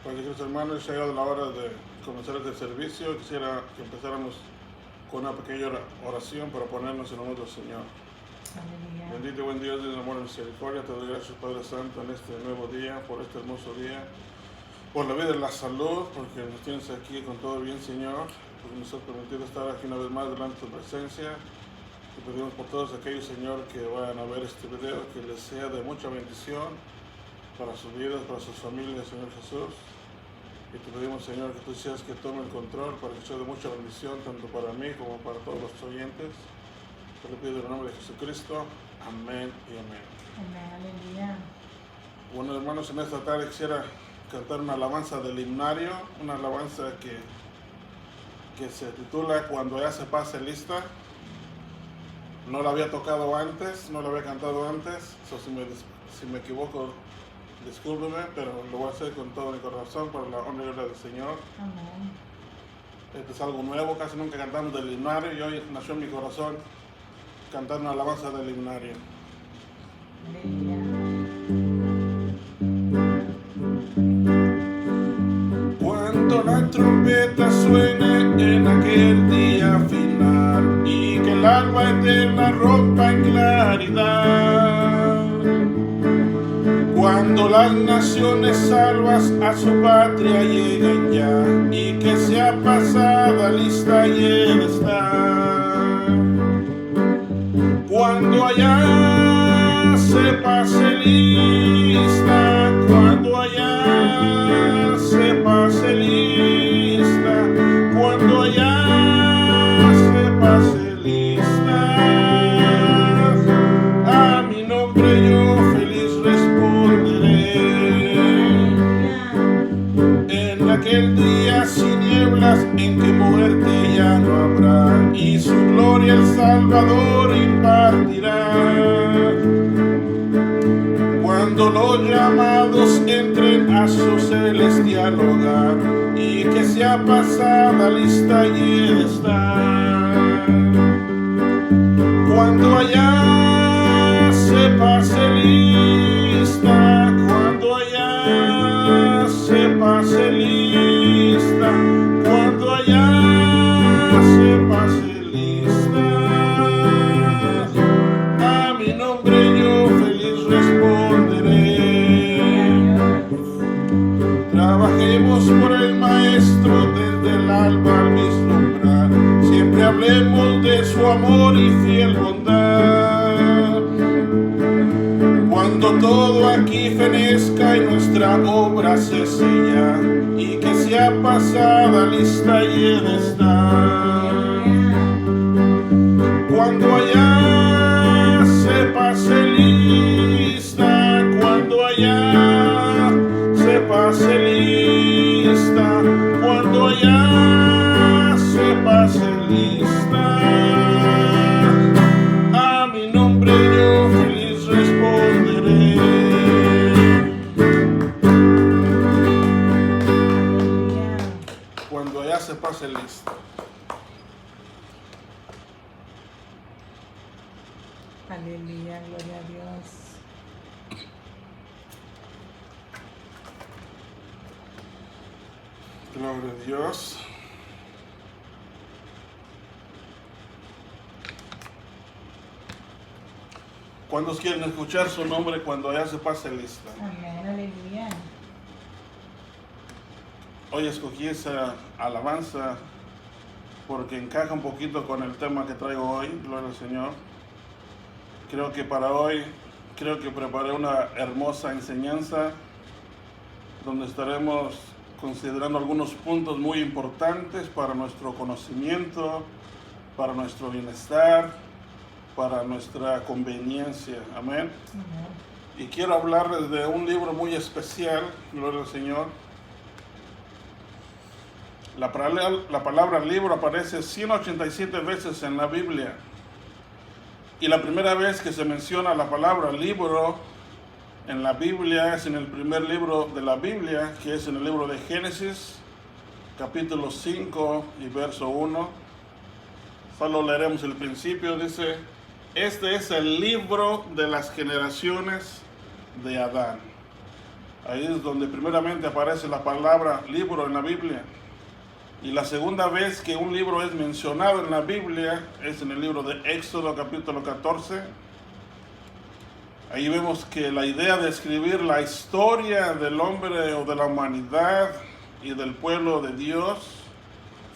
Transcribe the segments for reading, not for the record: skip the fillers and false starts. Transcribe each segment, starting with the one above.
Pues queridos hermanos, ha llegado la hora de comenzar este servicio. Quisiera que empezáramos con una pequeña oración para ponernos en manos del Señor. Aleluya. Bendito y buen Dios de amor y misericordia, te doy gracias Padre Santo en este nuevo día, por este hermoso día, por la vida y la salud, porque nos tienes aquí con todo bien, Señor, porque nos has permitido estar aquí una vez más delante de tu presencia. Te pedimos por todos aquellos, Señor, que vayan a ver este video, que les sea de mucha bendición para sus vidas, para sus familias, Señor Jesús. Y te pedimos, Señor, que tú seas que tome el control para que sea de mucha bendición, tanto para mí como para todos los oyentes. Te lo pido en el nombre de Jesucristo. Amén y amén. Amén, aleluya. Bueno, hermanos, en esta tarde quisiera cantar una alabanza del himnario, una alabanza que se titula Cuando ya se pase lista. No la había tocado antes, no la había cantado antes, si me equivoco, discúlpeme, pero lo voy a hacer con todo mi corazón para la honra y gloria del Señor. Amén. Este es algo nuevo, casi nunca cantamos del himnario y hoy nació en mi corazón cantar una alabanza del himnario. Aleluya. Cuando la trompeta suene en aquel día final y que el alba eterna rompa en claridad, cuando las naciones salvas a su patria lleguen ya y que sea pasada lista y en está, cuando allá se pase lista, cuando allá se pase lista, cuando allá se pase lista, a mi nombre yo feliz responderé. En aquel día sin nieblas en que muerte ya no habrá y su gloria el Salvador impartirá. Cuando los llamados entren a su celestial hogar y que sea pasada lista y está, cuando allá se pase lista, cuando allá se pase lista, cuando allá se pase lista, a mi nombre yo feliz responderé. Trabajemos por el Maestro desde el alba al vislumbrar, siempre hablemos de su amor y fiel bondad. Cuando todo aquí fenezca y nuestra obra se sella y que sea pasada lista y en estar, cuando allá se pase lista, cuando allá se pase lista, cuando allá se pase lista, a mi nombre yo feliz responderé. Cuando allá se pase lista. Aleluya, gloria a Dios. Gloria a Dios. ¿Cuántos quieren escuchar su nombre cuando allá se pase lista? Amén, aleluya. Hoy escogí esa alabanza porque encaja un poquito con el tema que traigo hoy, gloria al Señor. Creo que para hoy, preparé una hermosa enseñanza donde estaremos considerando algunos puntos muy importantes para nuestro conocimiento, para nuestro bienestar, para nuestra conveniencia. Amén. Amén. Y quiero hablarles de un libro muy especial, gloria al Señor. La palabra libro aparece 187 veces en la Biblia. Y la primera vez que se menciona la palabra libro en la Biblia es en el primer libro de la Biblia, que es en el libro de Génesis, capítulo 5 y verso 1. Solo leeremos el principio, dice: este es el libro de las generaciones de Adán. Ahí es donde primeramente aparece la palabra libro en la Biblia. Y la segunda vez que un libro es mencionado en la Biblia es en el libro de Éxodo capítulo 14. Ahí vemos que la idea de escribir la historia del hombre o de la humanidad y del pueblo de Dios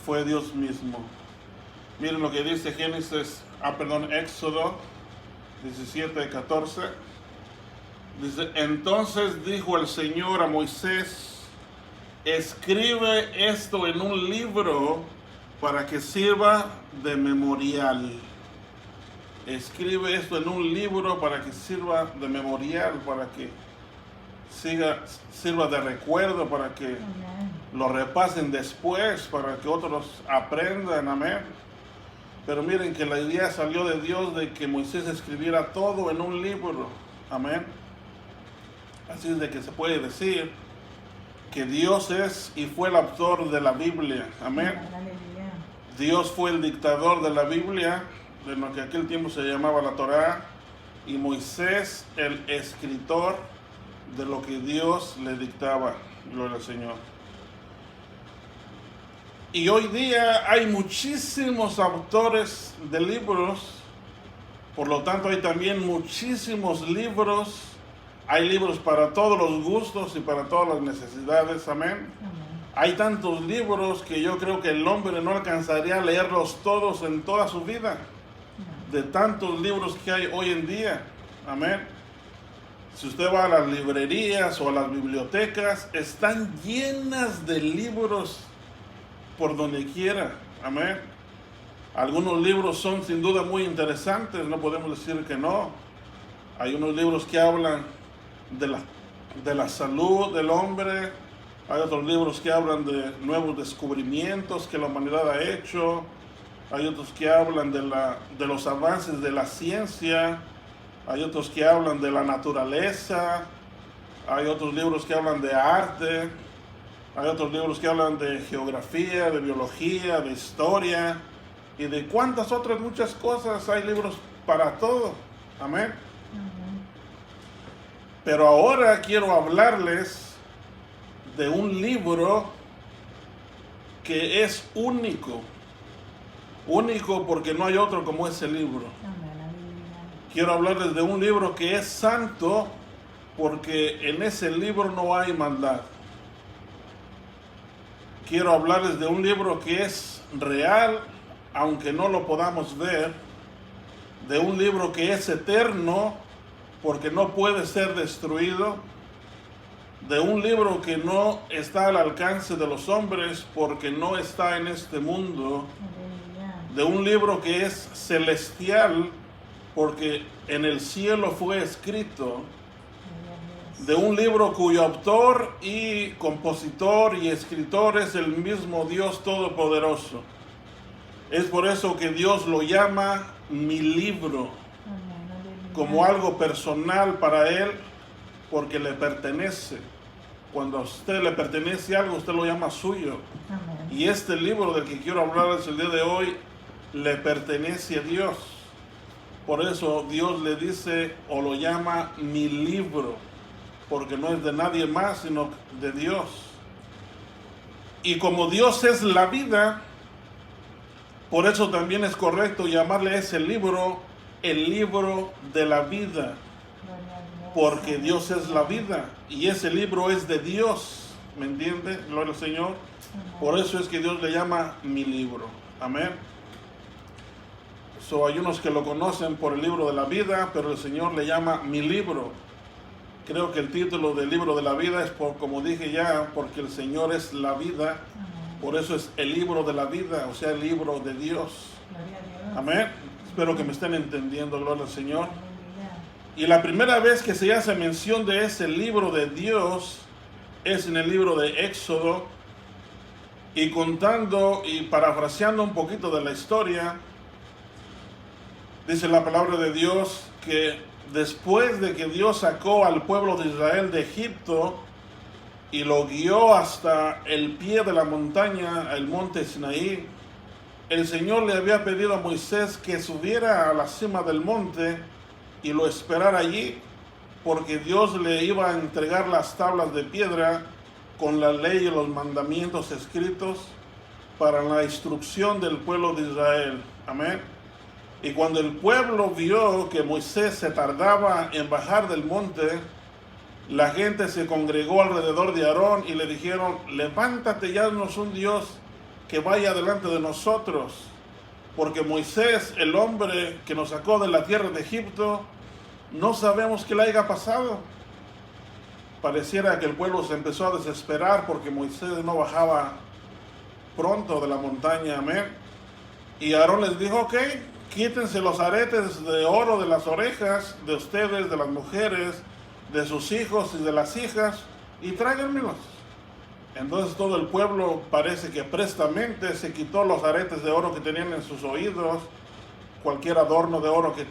fue Dios mismo. Miren lo que dice Éxodo 17:14. Dice, entonces dijo el Señor a Moisés, escribe esto en un libro para que sirva de memorial. Escribe esto en un libro para que sirva de memorial, para que sirva de recuerdo, para que Amén. lo repasen después, para que otros aprendan, amén. Pero miren que la idea salió de Dios de que Moisés escribiera todo en un libro, amén. Así es de que se puede decir que Dios es y fue el autor de la Biblia, amén. Aleluya. Dios fue el dictador de la Biblia, de lo que aquel tiempo se llamaba la Torá, y Moisés el escritor de lo que Dios le dictaba, gloria al Señor. Y hoy día hay muchísimos autores de libros, por lo tanto hay también muchísimos libros, hay libros para todos los gustos y para todas las necesidades, amén. Amén. Hay tantos libros que yo creo que el hombre no alcanzaría a leerlos todos en toda su vida, de tantos libros que hay hoy en día, amén. Si usted va a las librerías o a las bibliotecas, están llenas de libros por donde quiera, amén. Algunos libros son sin duda muy interesantes, no podemos decir que no. Hay unos libros que hablan de la salud del hombre, hay otros libros que hablan de nuevos descubrimientos que la humanidad ha hecho, hay otros que hablan de los avances de la ciencia, hay otros que hablan de la naturaleza, hay otros libros que hablan de arte, hay otros libros que hablan de geografía, de biología, de historia y de cuántas otras muchas cosas. Hay libros para todo, amén. Amén. Pero ahora quiero hablarles de un libro que es único porque no hay otro como ese libro. Amén. Aleluya. Quiero hablarles de un libro que es santo porque en ese libro no hay maldad. Quiero hablarles de un libro que es real, aunque no lo podamos ver, de un libro que es eterno porque no puede ser destruido, de un libro que no está al alcance de los hombres porque no está en este mundo, Aleluya. de un libro que es celestial porque en el cielo fue escrito, Gloria a Dios. de un libro cuyo autor y compositor y escritor es el mismo Dios Todopoderoso. Es por eso que Dios lo llama mi libro, Amén. Aleluya. como algo personal para Él, porque le pertenece. Cuando a usted le pertenece algo, usted lo llama suyo. Amén. Y este libro del que quiero hablarles el día de hoy, le pertenece a Dios. Por eso Dios le dice o lo llama mi libro, porque no es de nadie más, sino de Dios. Y como Dios es la vida, por eso también es correcto llamarle a ese libro el libro de la vida, Gloria a Dios. porque Dios es la vida y ese libro es de Dios, ¿me entiende? Gloria al Señor. Amén. Por eso es que Dios le llama mi libro, amén. Hay unos que lo conocen por el libro de la vida, pero el Señor le llama mi libro. Creo que el título del libro de la vida es como dije ya, porque el Señor es la vida. Amén. Por eso es el libro de la vida, o sea, el libro de Dios. Gloria a Dios. Amén. Espero que me estén entendiendo, gloria al Señor. Aleluya. Y la primera vez que se hace mención de ese libro de Dios es en el libro de Éxodo. Y contando y parafraseando un poquito de la historia, dice la palabra de Dios que después de que Dios sacó al pueblo de Israel de Egipto y lo guió hasta el pie de la montaña, el monte Sinaí, el Señor le había pedido a Moisés que subiera a la cima del monte y lo esperara allí, porque Dios le iba a entregar las tablas de piedra con la ley y los mandamientos escritos para la instrucción del pueblo de Israel. Amén. Y cuando el pueblo vio que Moisés se tardaba en bajar del monte, la gente se congregó alrededor de Aarón y le dijeron: levántate y haznos un Dios que vaya delante de nosotros, porque Moisés, el hombre que nos sacó de la tierra de Egipto, no sabemos qué le haya pasado. Pareciera que el pueblo se empezó a desesperar porque Moisés no bajaba pronto de la montaña. Amén. Y Aarón les dijo: ok, quítense los aretes de oro de las orejas de ustedes, de las mujeres, de sus hijos y de las hijas, y tráiganmelos. Entonces todo el pueblo parece que prestamente se quitó los aretes de oro que tenían en sus oídos, cualquier adorno de oro que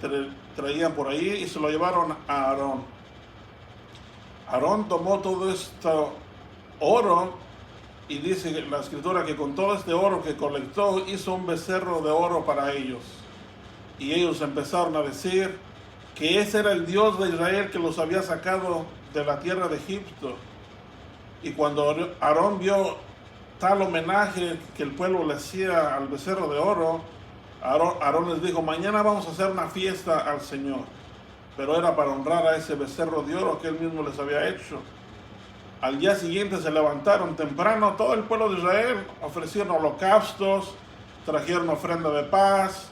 traían por ahí, y se lo llevaron a Aarón. Aarón tomó todo este oro, y dice la escritura que con todo este oro que colectó hizo un becerro de oro para ellos. Y ellos empezaron a decir que ese era el Dios de Israel que los había sacado de la tierra de Egipto. Y cuando Aarón vio tal homenaje que el pueblo le hacía al becerro de oro, Aarón les dijo: mañana vamos a hacer una fiesta al Señor. Pero era para honrar a ese becerro de oro que él mismo les había hecho. Al día siguiente se levantaron temprano todo el pueblo de Israel, ofrecieron holocaustos, trajeron ofrenda de paz,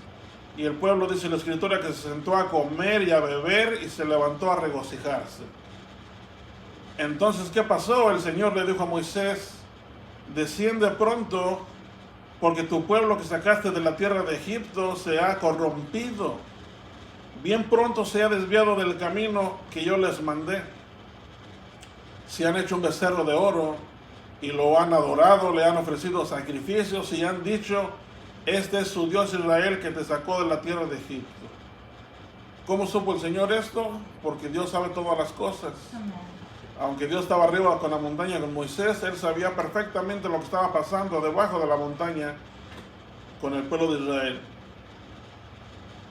y el pueblo, dice la escritura, que se sentó a comer y a beber y se levantó a regocijarse. Entonces, ¿qué pasó? El Señor le dijo a Moisés: desciende pronto, porque tu pueblo que sacaste de la tierra de Egipto se ha corrompido. Bien pronto se ha desviado del camino que yo les mandé. Se han hecho un becerro de oro y lo han adorado, le han ofrecido sacrificios y han dicho: este es su Dios Israel que te sacó de la tierra de Egipto. ¿Cómo supo el Señor esto? Porque Dios sabe todas las cosas. Amén. Aunque Dios estaba arriba con la montaña con Moisés, Él sabía perfectamente lo que estaba pasando debajo de la montaña con el pueblo de Israel.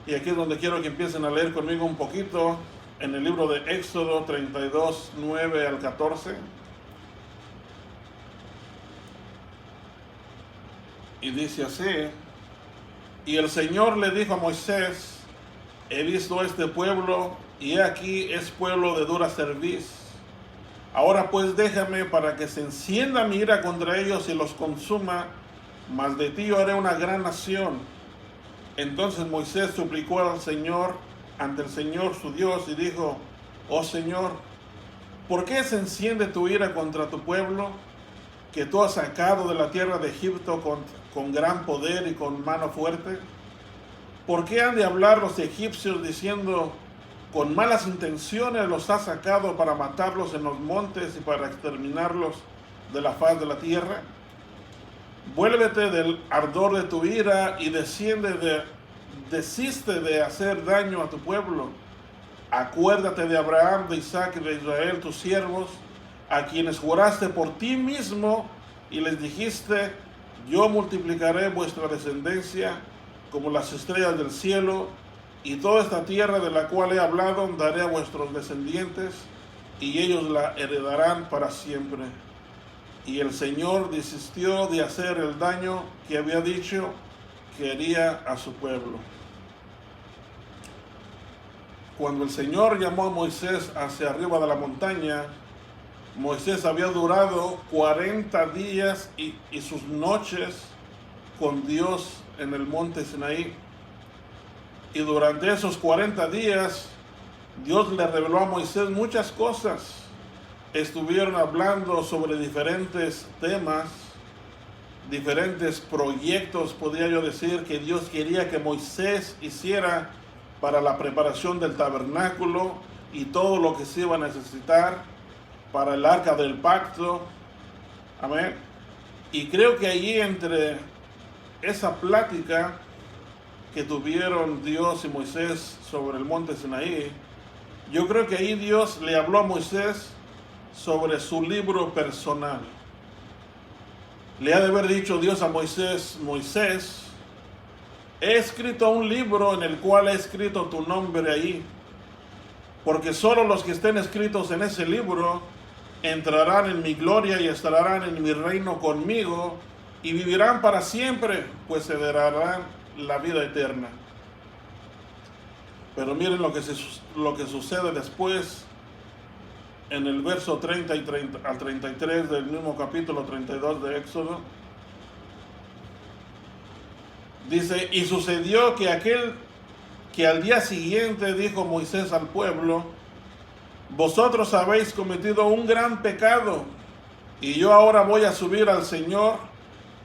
Y aquí es donde quiero que empiecen a leer conmigo un poquito en el libro de Éxodo 32, 9 al 14. Y dice así: y el Señor le dijo a Moisés: he visto este pueblo, y he aquí es pueblo de dura cerviz. Ahora pues déjame para que se encienda mi ira contra ellos y los consuma, mas de ti yo haré una gran nación. Entonces Moisés suplicó al Señor, ante el Señor su Dios, y dijo: oh Señor, ¿por qué se enciende tu ira contra tu pueblo, que tú has sacado de la tierra de Egipto con gran poder y con mano fuerte? ¿Por qué han de hablar los egipcios diciendo: con malas intenciones los has sacado para matarlos en los montes y para exterminarlos de la faz de la tierra? Vuélvete del ardor de tu ira y desiste de hacer daño a tu pueblo. Acuérdate de Abraham, de Isaac y de Israel, tus siervos, a quienes juraste por ti mismo y les dijiste: yo multiplicaré vuestra descendencia como las estrellas del cielo, y toda esta tierra de la cual he hablado daré a vuestros descendientes, y ellos la heredarán para siempre. Y el Señor desistió de hacer el daño que había dicho que haría a su pueblo. Cuando el Señor llamó a Moisés hacia arriba de la montaña, Moisés había durado 40 días y sus noches con Dios en el monte Sinaí. Y durante esos 40 días, Dios le reveló a Moisés muchas cosas. Estuvieron hablando sobre diferentes temas, diferentes proyectos, podría yo decir, que Dios quería que Moisés hiciera para la preparación del tabernáculo y todo lo que se iba a necesitar para el arca del pacto. Amén. Y creo que allí, entre esa plática que tuvieron Dios y Moisés sobre el monte Sinaí, yo creo que ahí Dios le habló a Moisés sobre su libro personal. Le ha de haber dicho Dios a Moisés: Moisés, he escrito un libro en el cual he escrito tu nombre ahí. porque solo los que estén escritos en ese libro entrarán en mi gloria y estarán en mi reino conmigo y vivirán para siempre, pues heredarán la vida eterna. Pero miren lo que sucede después en el verso 30 al 33 del mismo capítulo 32 de Éxodo. Dice, y sucedió que al día siguiente dijo Moisés al pueblo, vosotros habéis cometido un gran pecado, y yo ahora voy a subir al Señor,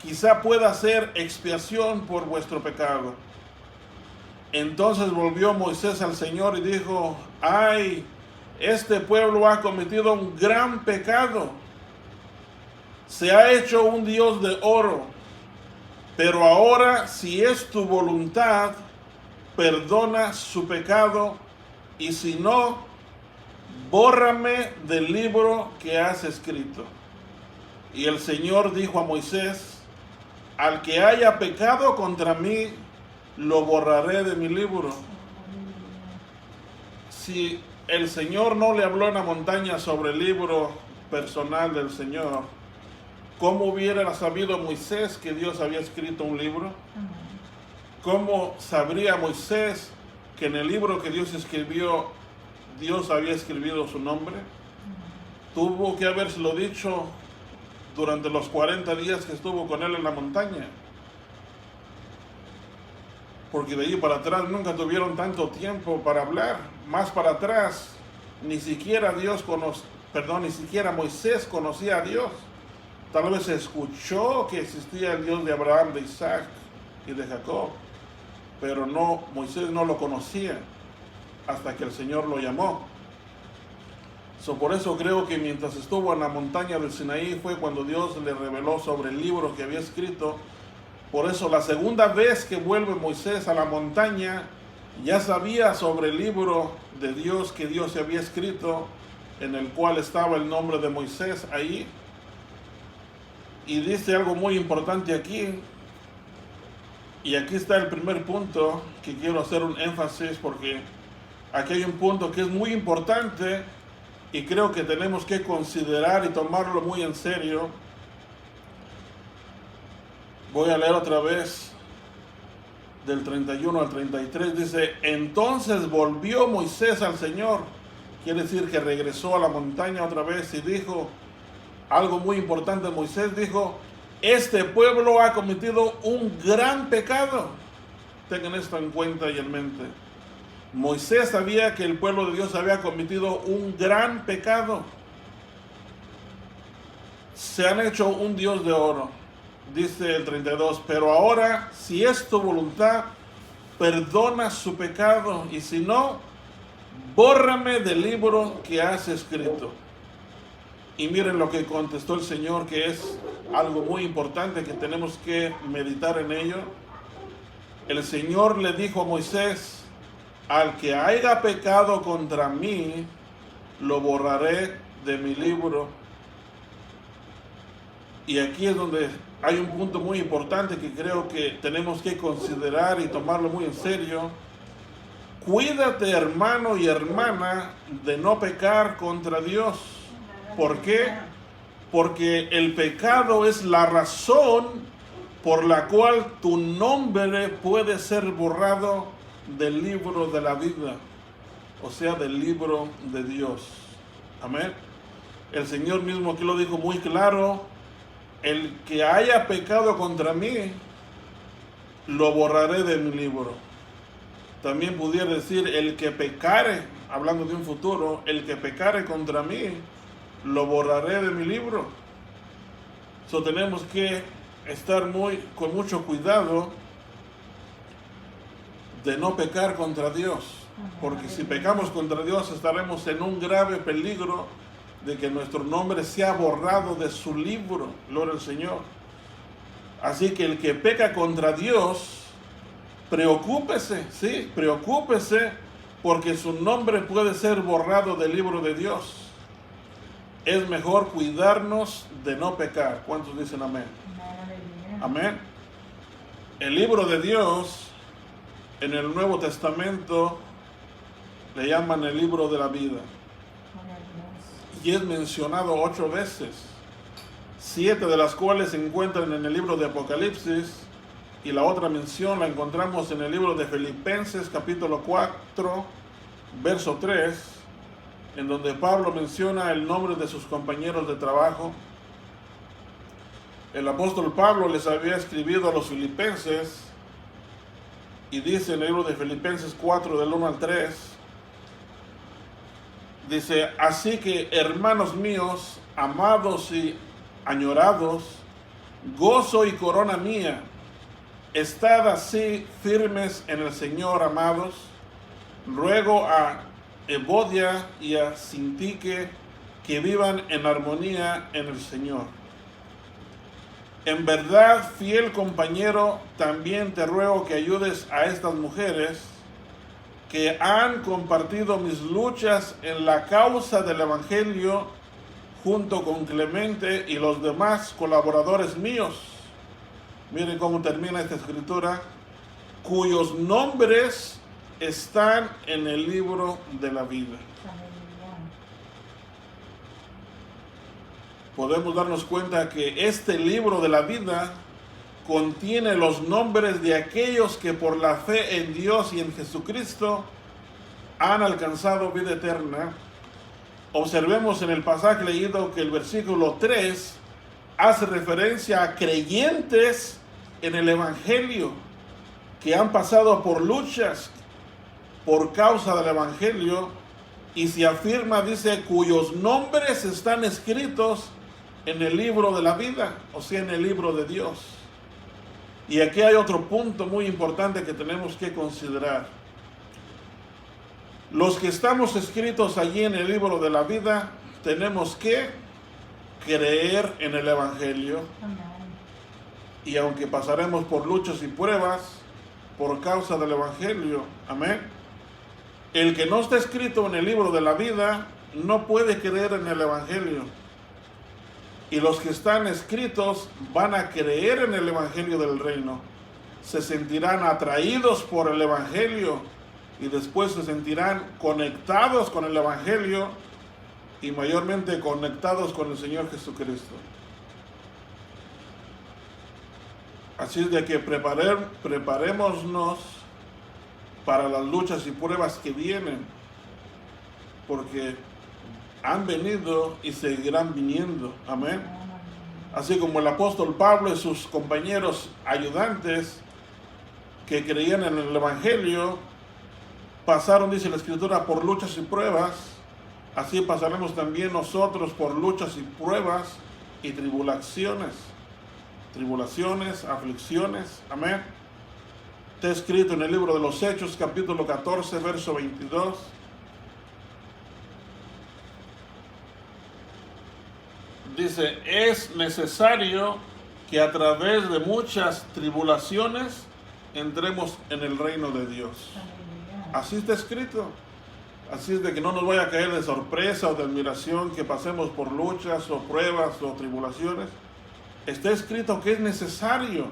quizá pueda hacer expiación por vuestro pecado. Entonces volvió Moisés al Señor y dijo, ay, este pueblo ha cometido un gran pecado, se ha hecho un dios de oro, pero ahora si es tu voluntad, perdona su pecado, y si no, bórrame del libro que has escrito. Y el Señor dijo a Moisés, al que haya pecado contra mí, lo borraré de mi libro. Si el Señor no le habló en la montaña sobre el libro personal del Señor, ¿cómo hubiera sabido Moisés que Dios había escrito un libro? ¿Cómo sabría Moisés que en el libro que Dios escribió, Dios había escrito su nombre? Tuvo que habérselo dicho durante los 40 días que estuvo con él en la montaña. Porque de allí para atrás nunca tuvieron tanto tiempo para hablar. Más para atrás, ni siquiera Moisés conocía a Dios. Tal vez escuchó que existía el Dios de Abraham, de Isaac y de Jacob, pero Moisés no lo conocía hasta que el Señor lo llamó. Por eso creo que mientras estuvo en la montaña del Sinaí fue cuando Dios le reveló sobre el libro que había escrito. Por eso la segunda vez que vuelve Moisés a la montaña, ya sabía sobre el libro de Dios que Dios se había escrito, en el cual estaba el nombre de Moisés ahí. Y dice algo muy importante aquí, y aquí está el primer punto que quiero hacer un énfasis, porque aquí hay un punto que es muy importante y creo que tenemos que considerar y tomarlo muy en serio. Voy a leer otra vez del 31 al 33, dice, entonces volvió Moisés al Señor, quiere decir que regresó a la montaña otra vez y dijo, algo muy importante, Moisés dijo, este pueblo ha cometido un gran pecado. Tengan esto en cuenta y en mente. Moisés sabía que el pueblo de Dios había cometido un gran pecado. Se han hecho un dios de oro. Dice el 32, pero ahora, si es tu voluntad, perdona su pecado, y si no, bórrame del libro que has escrito. Y miren lo que contestó el Señor, que es algo muy importante que tenemos que meditar en ello. El Señor le dijo a Moisés, al que haya pecado contra mí, lo borraré de mi libro. Y aquí es donde hay un punto muy importante que creo que tenemos que considerar y tomarlo muy en serio. Cuídate, hermano y hermana, de no pecar contra Dios. ¿Por qué? Porque el pecado es la razón por la cual tu nombre puede ser borrado del libro de la vida, o sea, del libro de Dios. Amén. El Señor mismo aquí lo dijo muy claro, el que haya pecado contra mí, lo borraré de mi libro. También pudiera decir, el que pecare, hablando de un futuro, el que pecare contra mí, lo borraré de mi libro. Tenemos que estar con mucho cuidado de no pecar contra Dios, porque si pecamos contra Dios estaremos en un grave peligro de que nuestro nombre sea borrado de su libro. Gloria al Señor. Así que el que peca contra Dios, preocúpese, sí, preocúpese, porque su nombre puede ser borrado del libro de Dios. Es mejor cuidarnos de no pecar. ¿Cuántos dicen amén? Amén. El libro de Dios en el Nuevo Testamento, le llaman el libro de la vida. Gloria a Dios. Y es mencionado 8 veces, 7 de las cuales se encuentran en el libro de Apocalipsis, y la otra mención la encontramos en el libro de Filipenses capítulo 4, verso 3, en donde Pablo menciona el nombre de sus compañeros de trabajo. El apóstol Pablo les había escribido a los filipenses, y dice en el libro de Filipenses 4, del 1 al 3, dice: así que, hermanos míos, amados y añorados, gozo y corona mía, estad así firmes en el Señor, amados. Ruego a Evodia y a Sintique que vivan en armonía en el Señor. En verdad, fiel compañero, también te ruego que ayudes a estas mujeres que han compartido mis luchas en la causa del Evangelio, junto con Clemente y los demás colaboradores míos. Miren cómo termina esta escritura: cuyos nombres están en el libro de la vida. Aleluya. Podemos darnos cuenta que este libro de la vida contiene los nombres de aquellos que por la fe en Dios y en Jesucristo han alcanzado vida eterna. Observemos en el pasaje leído que el versículo 3 hace referencia a creyentes en el Evangelio que han pasado por luchas por causa del Evangelio, y se afirma, dice, cuyos nombres están escritos en el libro de la vida, o sea, en el libro de Dios. Y aquí hay otro punto muy importante que tenemos que considerar. Los que estamos escritos allí en el libro de la vida, tenemos que creer en el Evangelio. Amén. Y aunque pasaremos por luchas y pruebas por causa del Evangelio, amén, el que no está escrito en el libro de la vida no puede creer en el Evangelio. Y los que están escritos van a creer en el Evangelio del reino. Se sentirán atraídos por el Evangelio, y después se sentirán conectados con el Evangelio, y mayormente conectados con el Señor Jesucristo. Así es de que preparémonos para las luchas y pruebas que vienen, porque han venido y seguirán viniendo. Amén. Así como el apóstol Pablo y sus compañeros ayudantes que creían en el Evangelio pasaron, dice la Escritura, por luchas y pruebas, así pasaremos también nosotros por luchas y pruebas y tribulaciones, aflicciones. Amén. Está escrito en el libro de los Hechos, capítulo 14, verso 22. Dice: es necesario que a través de muchas tribulaciones entremos en el reino de Dios. Aleluya. Así está escrito. Así es de que no nos vaya a caer de sorpresa o de admiración que pasemos por luchas o pruebas o tribulaciones. Está escrito que es necesario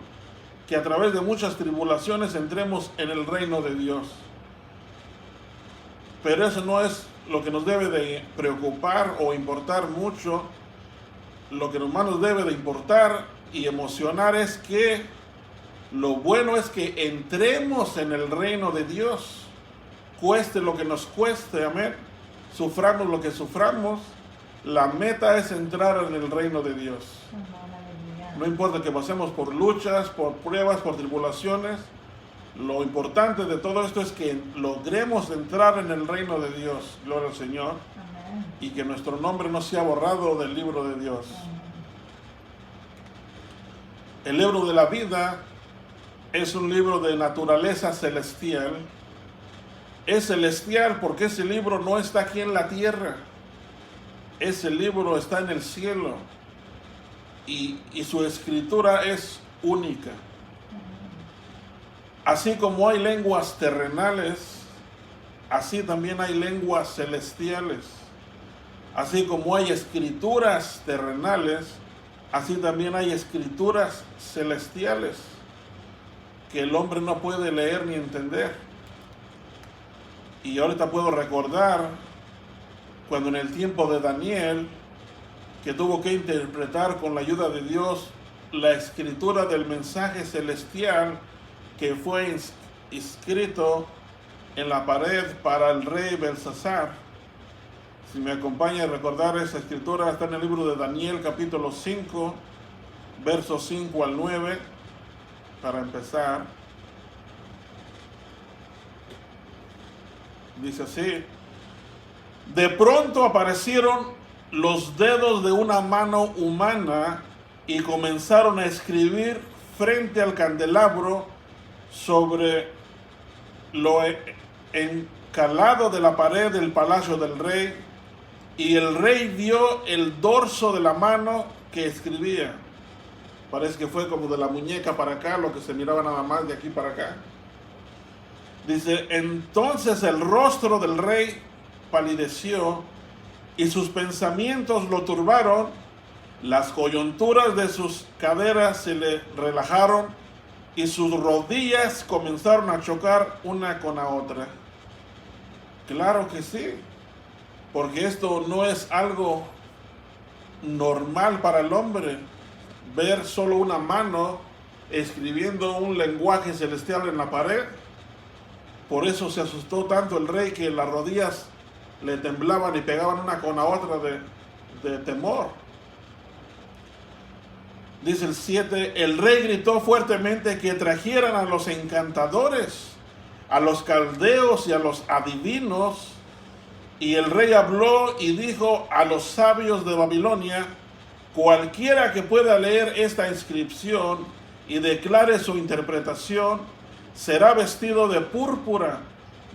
que a través de muchas tribulaciones entremos en el reino de Dios. Pero eso no es lo que nos debe de preocupar o importar mucho. Lo que más nos debe de importar y emocionar es que lo bueno es que entremos en el reino de Dios, cueste lo que nos cueste, amén, suframos lo que suframos. La meta es entrar en el reino de Dios. Aleluya. No importa que pasemos por luchas, por pruebas, por tribulaciones, lo importante de todo esto es que logremos entrar en el reino de Dios, gloria al Señor, Amén. y que nuestro nombre no sea borrado del libro de Dios. Amén. El libro de la vida es un libro de naturaleza celestial. Es celestial porque ese libro no está aquí en la tierra. Ese libro está en el cielo. Y su escritura es única. Así como hay lenguas terrenales, así también hay lenguas celestiales. Así como hay escrituras terrenales, así también hay escrituras celestiales que el hombre no puede leer ni entender. Y ahorita puedo recordar cuando en el tiempo de Daniel, que tuvo que interpretar con la ayuda de Dios la escritura del mensaje celestial que fue escrito en la pared para el rey Belsasar. Si me acompaña a recordar esa escritura, está en el libro de Daniel capítulo 5, versos 5 al 9, para empezar. Dice así: de pronto aparecieron los dedos de una mano humana y comenzaron a escribir frente al candelabro sobre lo encalado de la pared del palacio del rey, y el rey vio el dorso de la mano que escribía. Parece que fue como de la muñeca para acá, lo que se miraba nada más de aquí para acá. Dice, entonces el rostro del rey palideció y sus pensamientos lo turbaron, las coyunturas de sus caderas se le relajaron y sus rodillas comenzaron a chocar una con la otra. Claro que sí, porque esto no es algo normal para el hombre, ver solo una mano escribiendo un lenguaje celestial en la pared. Por eso se asustó tanto el rey que las rodillas le temblaban y pegaban una con la otra de temor. Dice el 7, el rey gritó fuertemente que trajeran a los encantadores, a los caldeos y a los adivinos. Y el rey habló y dijo a los sabios de Babilonia, cualquiera que pueda leer esta inscripción y declare su interpretación, será vestido de púrpura,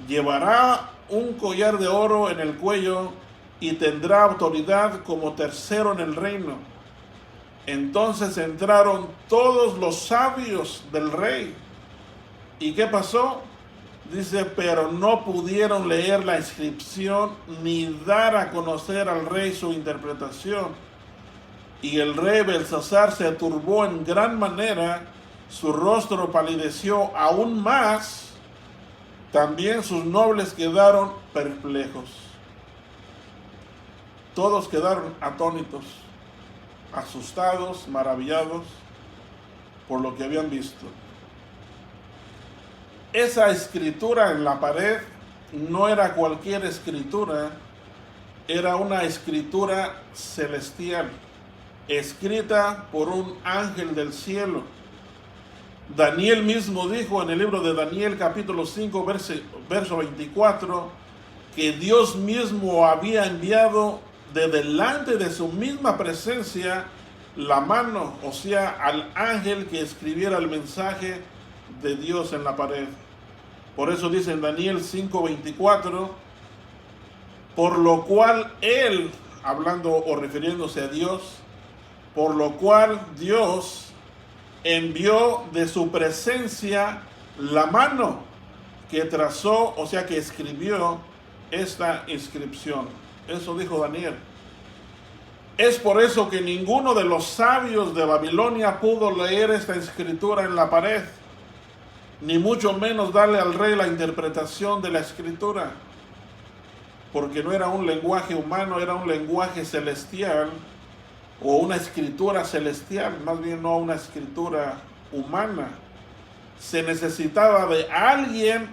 llevará un collar de oro en el cuello y tendrá autoridad como tercero en el reino. Entonces entraron todos los sabios del rey. ¿Y qué pasó? Dice, pero no pudieron leer la inscripción ni dar a conocer al rey su interpretación. Y el rey Belsasar se turbó en gran manera, su rostro palideció aún más, también sus nobles quedaron perplejos. Todos quedaron atónitos, asustados, maravillados por lo que habían visto. Esa escritura en la pared no era cualquier escritura, era una escritura celestial, escrita por un ángel del cielo. Daniel mismo dijo en el libro de Daniel capítulo 5 verso 24 que Dios mismo había enviado de delante de su misma presencia la mano, o sea, al ángel que escribiera el mensaje de Dios en la pared. Por eso dice en Daniel 5:24, por lo cual él, hablando o refiriéndose a Dios, por lo cual Dios envió de su presencia la mano que trazó, o sea, que escribió esta inscripción. Eso dijo Daniel. Es por eso que ninguno de los sabios de Babilonia pudo leer esta escritura en la pared, ni mucho menos darle al rey la interpretación de la escritura, porque no era un lenguaje humano, era un lenguaje celestial, o una escritura celestial, más bien no una escritura humana. Se necesitaba de alguien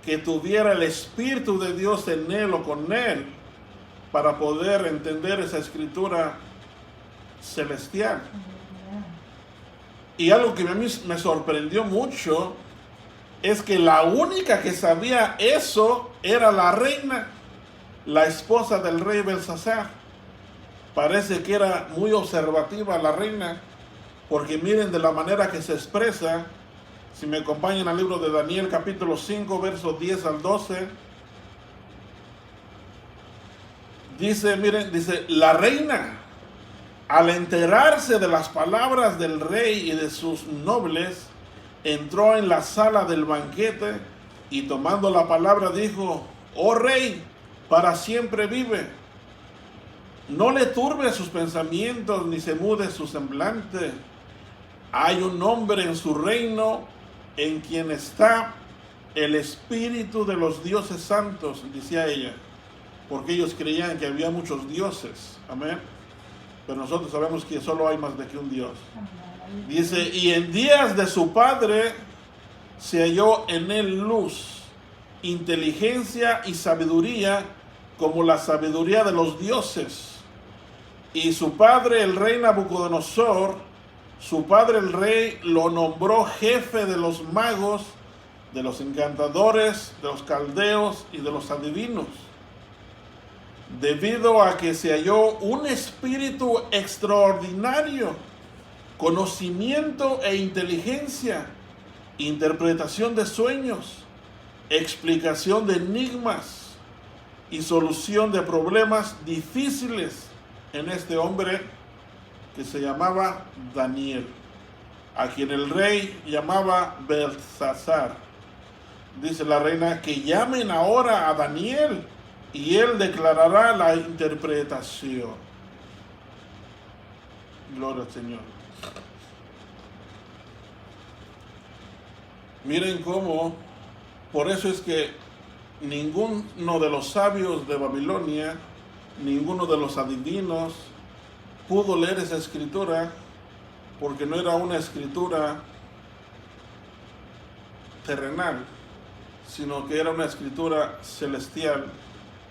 que tuviera el Espíritu de Dios en él o con él para poder entender esa escritura celestial. Y algo que a mí me sorprendió mucho es que la única que sabía eso era la reina, la esposa del rey Belsasar. Parece que era muy observativa la reina, porque miren de la manera que se expresa. Si me acompañan al libro de Daniel capítulo 5 versos 10 al 12, dice, miren, dice, la reina, al enterarse de las palabras del rey y de sus nobles, entró en la sala del banquete y tomando la palabra dijo, oh rey, para siempre vive. No le turbe sus pensamientos ni se mude su semblante. Hay un hombre en su reino en quien está el espíritu de los dioses santos, decía ella, porque ellos creían que había muchos dioses, amén, pero nosotros sabemos que solo hay más de que un Dios. Dice, y en días de su padre se halló en él luz, inteligencia y sabiduría, como la sabiduría de los dioses. Y su padre, el rey Nabucodonosor, su padre el rey, lo nombró jefe de los magos, de los encantadores, de los caldeos y de los adivinos, debido a que se halló un espíritu extraordinario, conocimiento e inteligencia, interpretación de sueños, explicación de enigmas y solución de problemas difíciles en este hombre que se llamaba Daniel, a quien el rey llamaba Belsasar. Dice la reina que llamen ahora a Daniel y él declarará la interpretación. Gloria al Señor. Miren cómo, por eso es que ninguno de los sabios de Babilonia, ninguno de los adivinos pudo leer esa escritura, porque no era una escritura terrenal, sino que era una escritura celestial,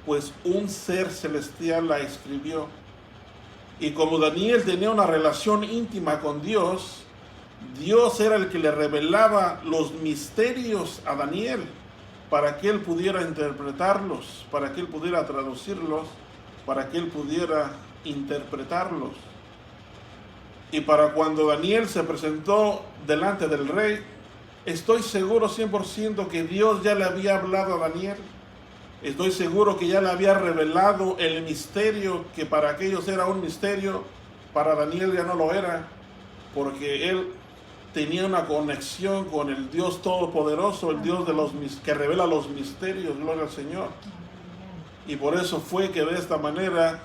pues un ser celestial la escribió. Y como Daniel tenía una relación íntima con Dios, Dios era el que le revelaba los misterios a Daniel para que él pudiera interpretarlos, para que él pudiera traducirlos, para que él pudiera interpretarlos. Y para cuando Daniel se presentó delante del rey, estoy seguro 100% que Dios ya le había hablado a Daniel. Estoy seguro que ya le había revelado el misterio que para aquellos era un misterio, para Daniel ya no lo era, porque él tenía una conexión con el Dios Todopoderoso, el Dios de que revela los misterios, gloria al Señor. Y por eso fue que de esta manera,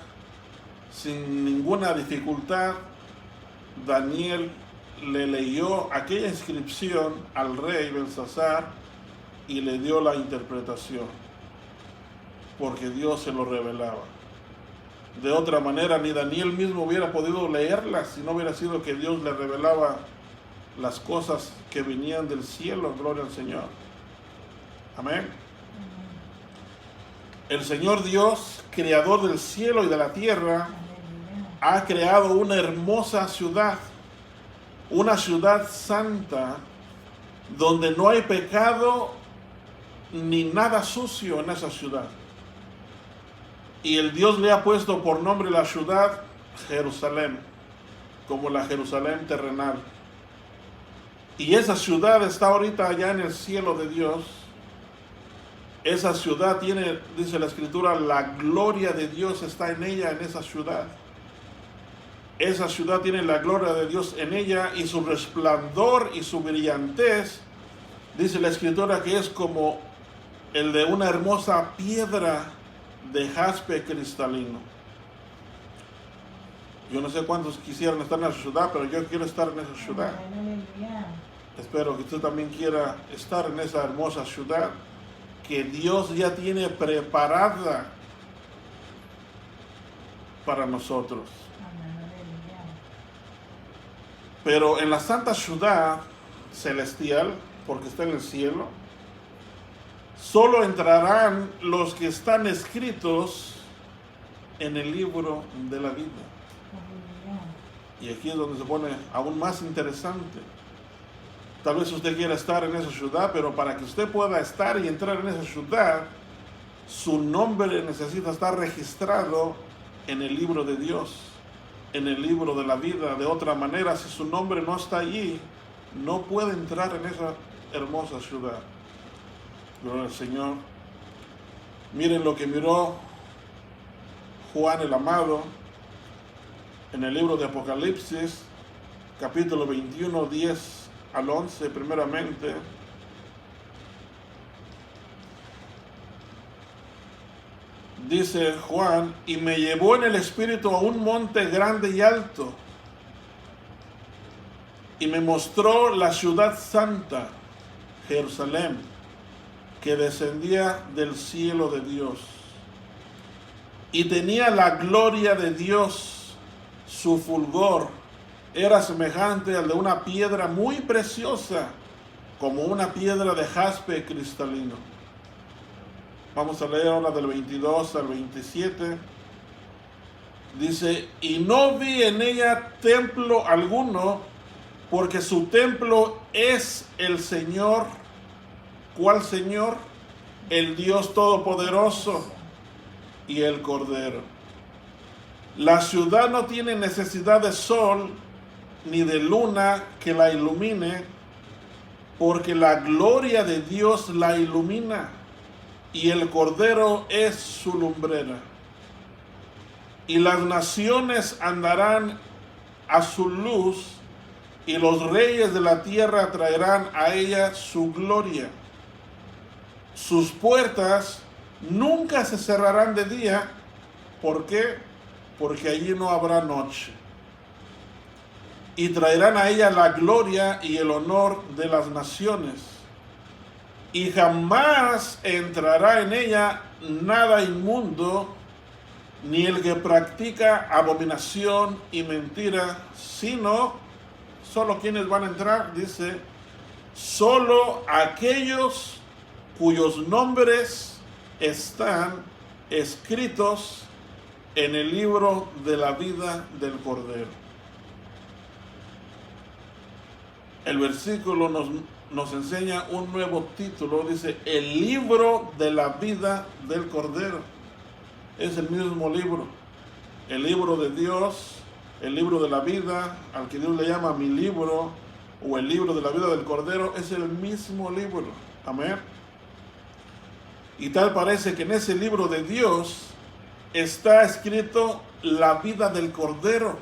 sin ninguna dificultad, Daniel le leyó aquella inscripción al rey Belsasar y le dio la interpretación, porque Dios se lo revelaba. De otra manera, ni Daniel mismo hubiera podido leerla si no hubiera sido que Dios le revelaba las cosas que venían del cielo. Gloria al Señor. Amén. El Señor Dios, creador del cielo y de la tierra, ha creado una hermosa ciudad, una ciudad santa, donde no hay pecado ni nada sucio en esa ciudad. Y el Dios le ha puesto por nombre la ciudad Jerusalén, como la Jerusalén terrenal. Y esa ciudad está ahorita allá en el cielo de Dios. Esa ciudad tiene, dice la Escritura, la gloria de Dios está en ella, en esa ciudad. Esa ciudad tiene la gloria de Dios en ella, y su resplandor y su brillantez, dice la Escritura, que es como el de una hermosa piedra de jaspe cristalino. Yo no sé cuántos quisieran estar en esa ciudad, pero yo quiero estar en esa ciudad. Espero que usted también quiera estar en esa hermosa ciudad que Dios ya tiene preparada para nosotros. Pero en la santa ciudad celestial, porque está en el cielo, solo entrarán los que están escritos en el libro de la vida. Y aquí es donde se pone aún más interesante. Tal vez usted quiera estar en esa ciudad, pero para que usted pueda estar y entrar en esa ciudad, su nombre necesita estar registrado en el libro de Dios, en el libro de la vida. De otra manera, si su nombre no está allí, no puede entrar en esa hermosa ciudad. Gloria al Señor. Miren lo que miró Juan el Amado en el libro de Apocalipsis, capítulo 21, 10 al 11, primeramente. Dice Juan: y me llevó en el espíritu a un monte grande y alto, y me mostró la ciudad santa, Jerusalén, que descendía del cielo de Dios. Y tenía la gloria de Dios, su fulgor era semejante al de una piedra muy preciosa, como una piedra de jaspe cristalino. Vamos a leer ahora del 22 al 27. Dice, y no vi en ella templo alguno, porque su templo es el Señor. ¿Cuál Señor? El Dios Todopoderoso y el Cordero. La ciudad no tiene necesidad de sol ni de luna que la ilumine, porque la gloria de Dios la ilumina, y el Cordero es su lumbrera. Y las naciones andarán a su luz, y los reyes de la tierra traerán a ella su gloria. Sus puertas nunca se cerrarán de día. ¿Por qué? Porque allí no habrá noche. Y traerán a ella la gloria y el honor de las naciones. Y jamás entrará en ella nada inmundo, ni el que practica abominación y mentira, sino, solo quienes van a entrar, dice, solo aquellos cuyos nombres están escritos en el libro de la vida del Cordero. El versículo nos enseña un nuevo título, dice, el libro de la vida del Cordero. Es el mismo libro, el libro de Dios, el libro de la vida, al que Dios le llama mi libro, o el libro de la vida del Cordero, es el mismo libro. Amén. Y tal parece que en ese libro de Dios está escrito la vida del Cordero.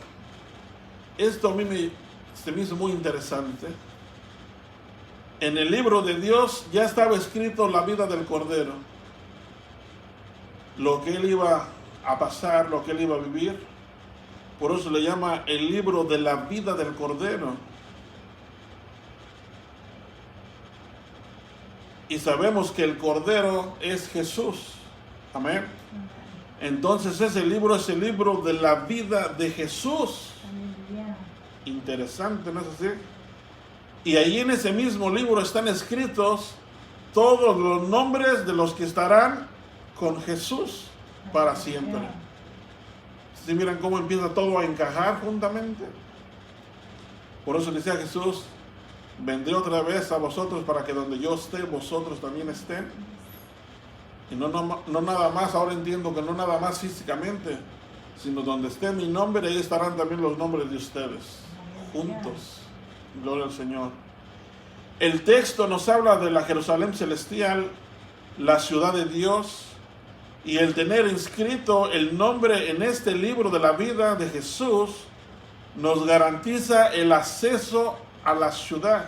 Esto a mí se me hizo muy interesante. En el libro de Dios ya estaba escrito la vida del Cordero. Lo que él iba a pasar, lo que él iba a vivir. Por eso le llama el libro de la vida del Cordero. Y sabemos que el Cordero es Jesús. Amén. Entonces ese libro es el libro de la vida de Jesús. Interesante, ¿no es así? Y ahí en ese mismo libro están escritos todos los nombres de los que estarán con Jesús para siempre. ¿Sí miran cómo empieza todo a encajar juntamente? Por eso decía Jesús, vendré otra vez a vosotros para que donde yo esté, vosotros también estén. Y no nada más, ahora entiendo que no nada más físicamente, sino donde esté mi nombre, ahí estarán también los nombres de ustedes, juntos. Gloria al Señor. El texto nos habla de la Jerusalén celestial, la ciudad de Dios, y el tener inscrito el nombre en este libro de la vida de Jesús nos garantiza el acceso a la ciudad.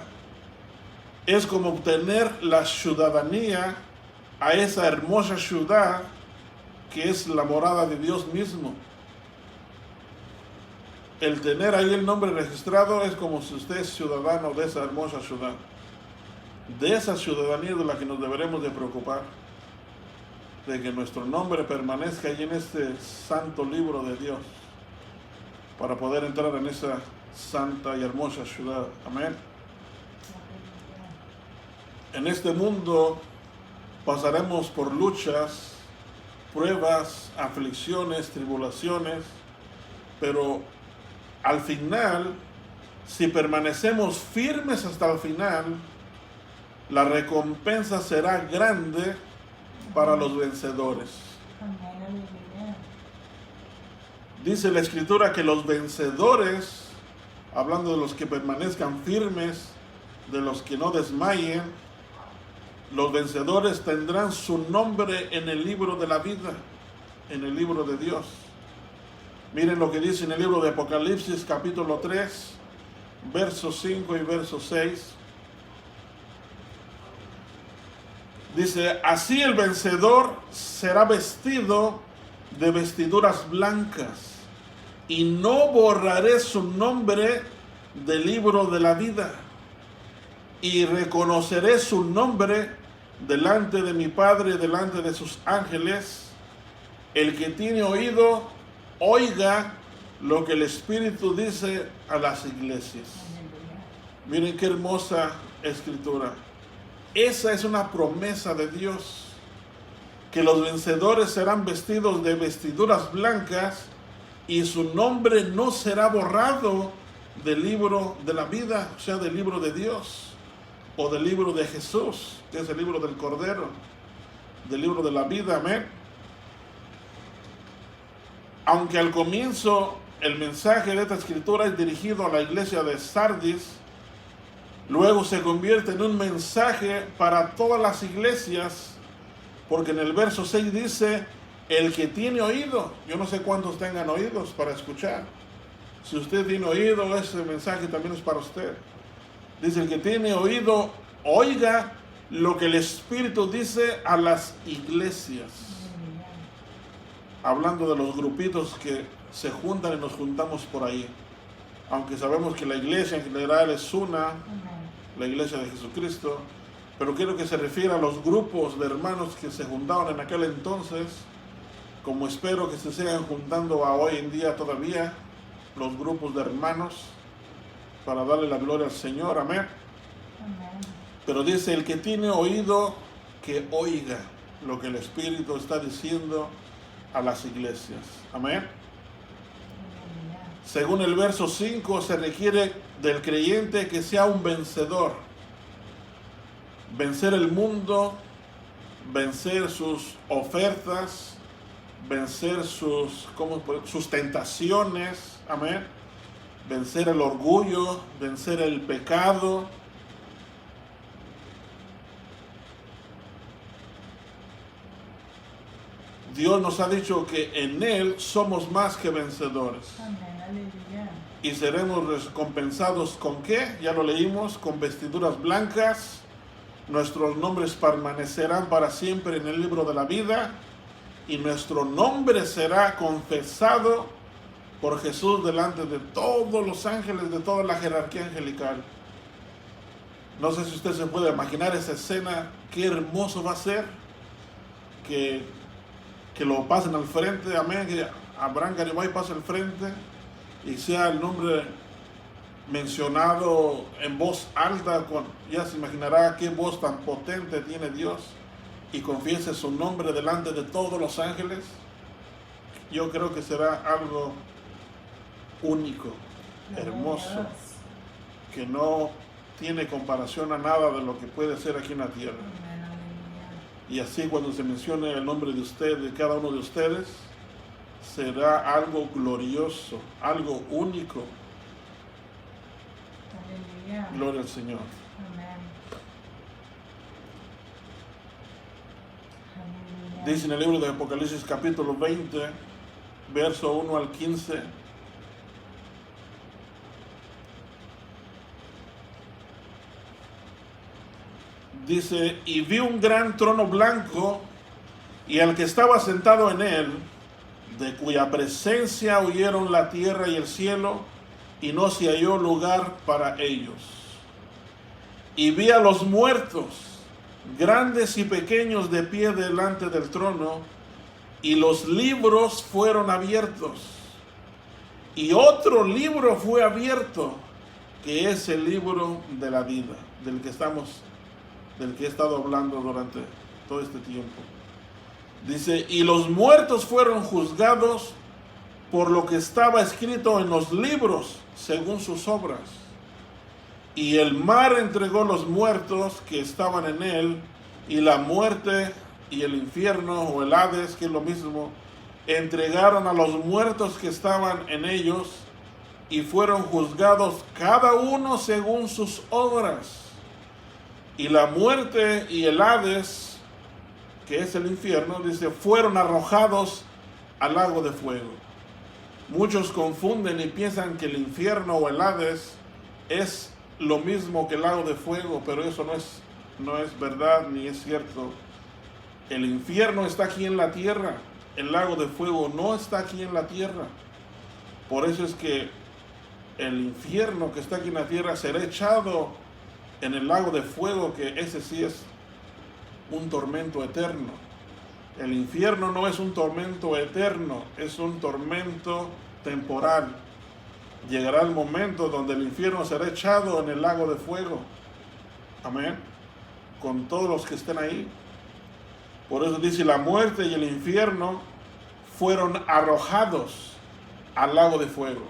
Es como obtener la ciudadanía a esa hermosa ciudad que es la morada de Dios mismo. El tener ahí el nombre registrado es como si usted es ciudadano de esa hermosa ciudad. De esa ciudadanía de la que nos deberemos de preocupar. De que nuestro nombre permanezca ahí en este santo libro de Dios. Para poder entrar en esa santa y hermosa ciudad. Amén. En este mundo pasaremos por luchas, pruebas, aflicciones, tribulaciones, pero al final, si permanecemos firmes hasta el final, la recompensa será grande para los vencedores. Dice la Escritura que los vencedores, hablando de los que permanezcan firmes, de los que no desmayen, los vencedores tendrán su nombre en el libro de la vida, en el libro de Dios. Miren lo que dice en el libro de Apocalipsis, capítulo 3, versos 5 y verso 6. Dice, así el vencedor será vestido de vestiduras blancas, y no borraré su nombre del libro de la vida, y reconoceré su nombre delante de mi Padre, delante de sus ángeles. El que tiene oído, oiga lo que el Espíritu dice a las iglesias. Aleluya. Miren qué hermosa escritura. Esa es una promesa de Dios, que los vencedores serán vestidos de vestiduras blancas y su nombre no será borrado del libro de la vida, o sea, del libro de Dios, o del libro de Jesús, que es el libro del Cordero, del libro de la vida, amén. Aunque al comienzo el mensaje de esta escritura es dirigido a la iglesia de Sardis, luego se convierte en un mensaje para todas las iglesias, porque en el verso 6 dice, el que tiene oído. Yo no sé cuántos tengan oídos para escuchar. Si usted tiene oído, ese mensaje también es para usted. Dice, el que tiene oído, oiga lo que el Espíritu dice a las iglesias. Aleluya. Hablando de los grupitos que se juntan y nos juntamos por ahí. Aunque sabemos que la iglesia en general es una, Amén. la iglesia de Jesucristo, pero quiero que se refiera a los grupos de hermanos que se juntaban en aquel entonces, como espero que se sigan juntando a hoy en día todavía, los grupos de hermanos, para darle la gloria al Señor, amén. Amén. Pero dice, el que tiene oído, que oiga lo que el Espíritu está diciendo a las iglesias, amén. Aleluya. Según el verso 5, se requiere del creyente que sea un vencedor. Vencer el mundo, vencer sus ofertas, vencer sus tentaciones, amén. Vencer el orgullo, vencer el pecado. Dios nos ha dicho que en Él somos más que vencedores. Amén. Aleluya. Y seremos recompensados ¿con qué? Ya lo leímos, con vestiduras blancas. Nuestros nombres permanecerán para siempre en el libro de la vida. Y nuestro nombre será confesado por Jesús delante de todos los ángeles, de toda la jerarquía angelical. No sé si usted se puede imaginar esa escena, qué hermoso va a ser que lo pasen al frente, amén, que Abraham Garibay pase al frente y sea el nombre mencionado en voz alta, ya se imaginará qué voz tan potente tiene Dios, y confiese su nombre delante de todos los ángeles. Yo creo que será algo único, Gloria a hermoso, Dios. que no tiene comparación a nada de lo que puede ser aquí en la tierra. Amén. Aleluya. Y así cuando se mencione el nombre de usted, de cada uno de ustedes, será algo glorioso, algo único. Aleluya. Gloria al Señor. Amén. Aleluya. Dice en el libro de Apocalipsis capítulo 20, verso 1 al 15. Dice, y vi un gran trono blanco y al que estaba sentado en él, de cuya presencia huyeron la tierra y el cielo, y no se halló lugar para ellos. Y vi a los muertos, grandes y pequeños, de pie delante del trono, y los libros fueron abiertos. Y otro libro fue abierto, que es el libro de la vida, del que he estado hablando durante todo este tiempo. Dice, y los muertos fueron juzgados por lo que estaba escrito en los libros, según sus obras. Y el mar entregó los muertos que estaban en él, y la muerte y el infierno, o el Hades, que es lo mismo, entregaron a los muertos que estaban en ellos, y fueron juzgados cada uno según sus obras. Y la muerte y el Hades, que es el infierno, dice, fueron arrojados al lago de fuego. Muchos confunden y piensan que el infierno o el Hades es lo mismo que el lago de fuego, pero eso no es verdad ni es cierto. El infierno está aquí en la tierra, el lago de fuego no está aquí en la tierra. Por eso es que el infierno que está aquí en la tierra será echado en el lago de fuego, que ese sí es un tormento eterno. El infierno no es un tormento eterno, es un tormento temporal. Llegará el momento donde el infierno será echado en el lago de fuego. Amén. Con todos los que estén ahí. Por eso dice, la muerte y el infierno fueron arrojados al lago de fuego.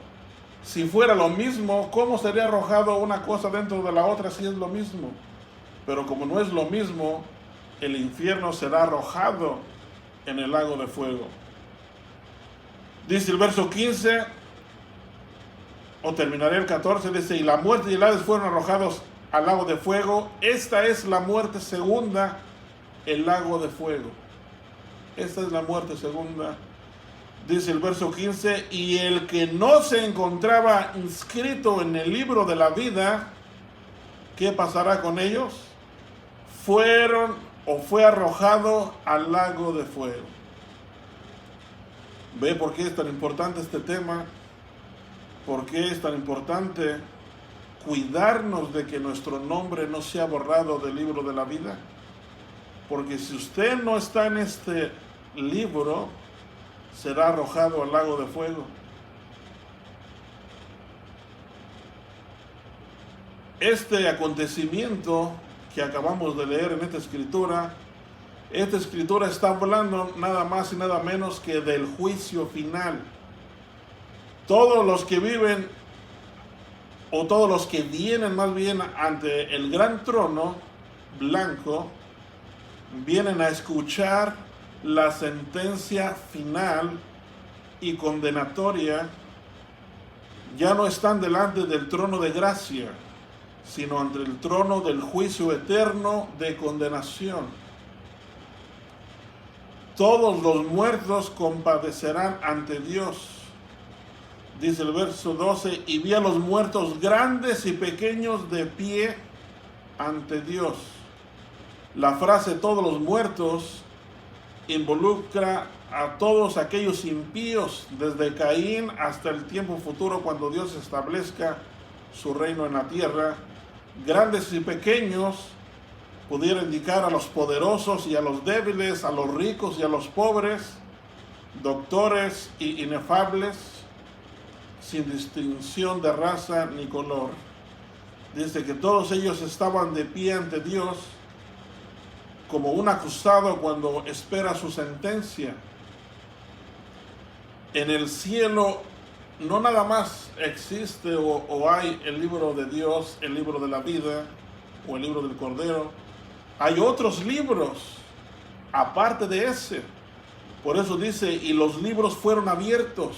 Si fuera lo mismo, ¿cómo sería arrojado una cosa dentro de la otra si es lo mismo? Pero como no es lo mismo, el infierno será arrojado en el lago de fuego. Dice el verso 15, o terminaré el 14, dice, y la muerte y el Hades fueron arrojados al lago de fuego. Esta es la muerte segunda, el lago de fuego. Esta es la muerte segunda. Dice el verso 15, y el que no se encontraba inscrito en el libro de la vida, ¿qué pasará con ellos? Fue arrojado al lago de fuego. ¿Ve por qué es tan importante este tema? ¿Por qué es tan importante cuidarnos de que nuestro nombre no sea borrado del libro de la vida? Porque si usted no está en este libro, será arrojado al lago de fuego. Este acontecimiento que acabamos de leer en esta escritura está hablando nada más y nada menos que del juicio final. Todos los que viven, o todos los que vienen más bien ante el gran trono blanco, vienen a escuchar la sentencia final y condenatoria. Ya no están delante del trono de gracia, sino ante el trono del juicio eterno de condenación. Todos los muertos compadecerán ante Dios. Dice el verso 12, y vi a los muertos grandes y pequeños de pie ante Dios. La frase todos los muertos involucra a todos aquellos impíos, desde Caín hasta el tiempo futuro, cuando Dios establezca su reino en la tierra. Grandes y pequeños pudiera indicar a los poderosos y a los débiles, a los ricos y a los pobres, doctores y inefables, sin distinción de raza ni color. Dice que todos ellos estaban de pie ante Dios como un acusado cuando espera su sentencia. En el cielo no nada más existe o hay el libro de Dios, el libro de la vida o el libro del Cordero. Hay otros libros aparte de ese. Por eso dice, y los libros fueron abiertos.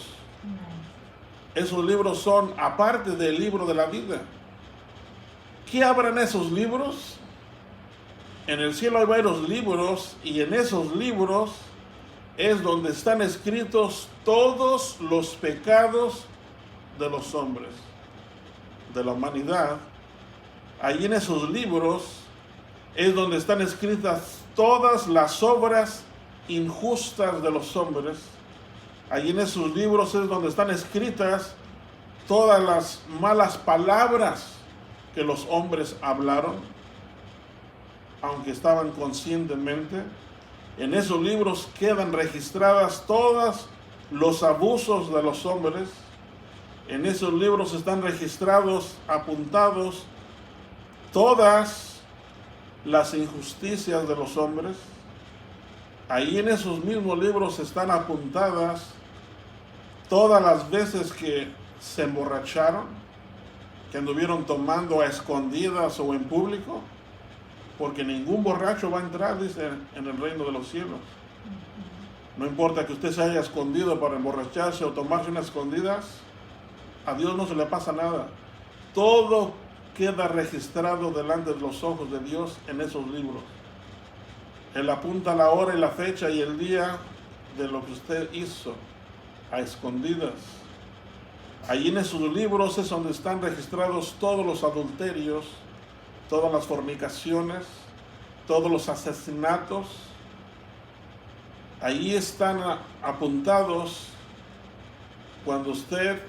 Esos libros son aparte del libro de la vida. ¿Qué habrá en esos libros? En el cielo hay varios libros, y en esos libros es donde están escritos todos los pecados de los hombres, de la humanidad. Allí en esos libros es donde están escritas todas las obras injustas de los hombres. Allí en esos libros es donde están escritas todas las malas palabras que los hombres hablaron, aunque estaban conscientemente. En esos libros quedan registradas todos los abusos de los hombres. En esos libros están registrados, apuntados, todas las injusticias de los hombres. Ahí en esos mismos libros están apuntadas todas las veces que se emborracharon, que anduvieron tomando a escondidas o en público, porque ningún borracho va a entrar, dice, en el reino de los cielos. No importa que usted se haya escondido para emborracharse o tomarse unas escondidas, a Dios no se le pasa nada. Todo queda registrado delante de los ojos de Dios en esos libros. Él apunta la hora y la fecha y el día de lo que usted hizo a escondidas. Allí en esos libros es donde están registrados todos los adulterios, todas las fornicaciones, todos los asesinatos. Allí están apuntados cuando usted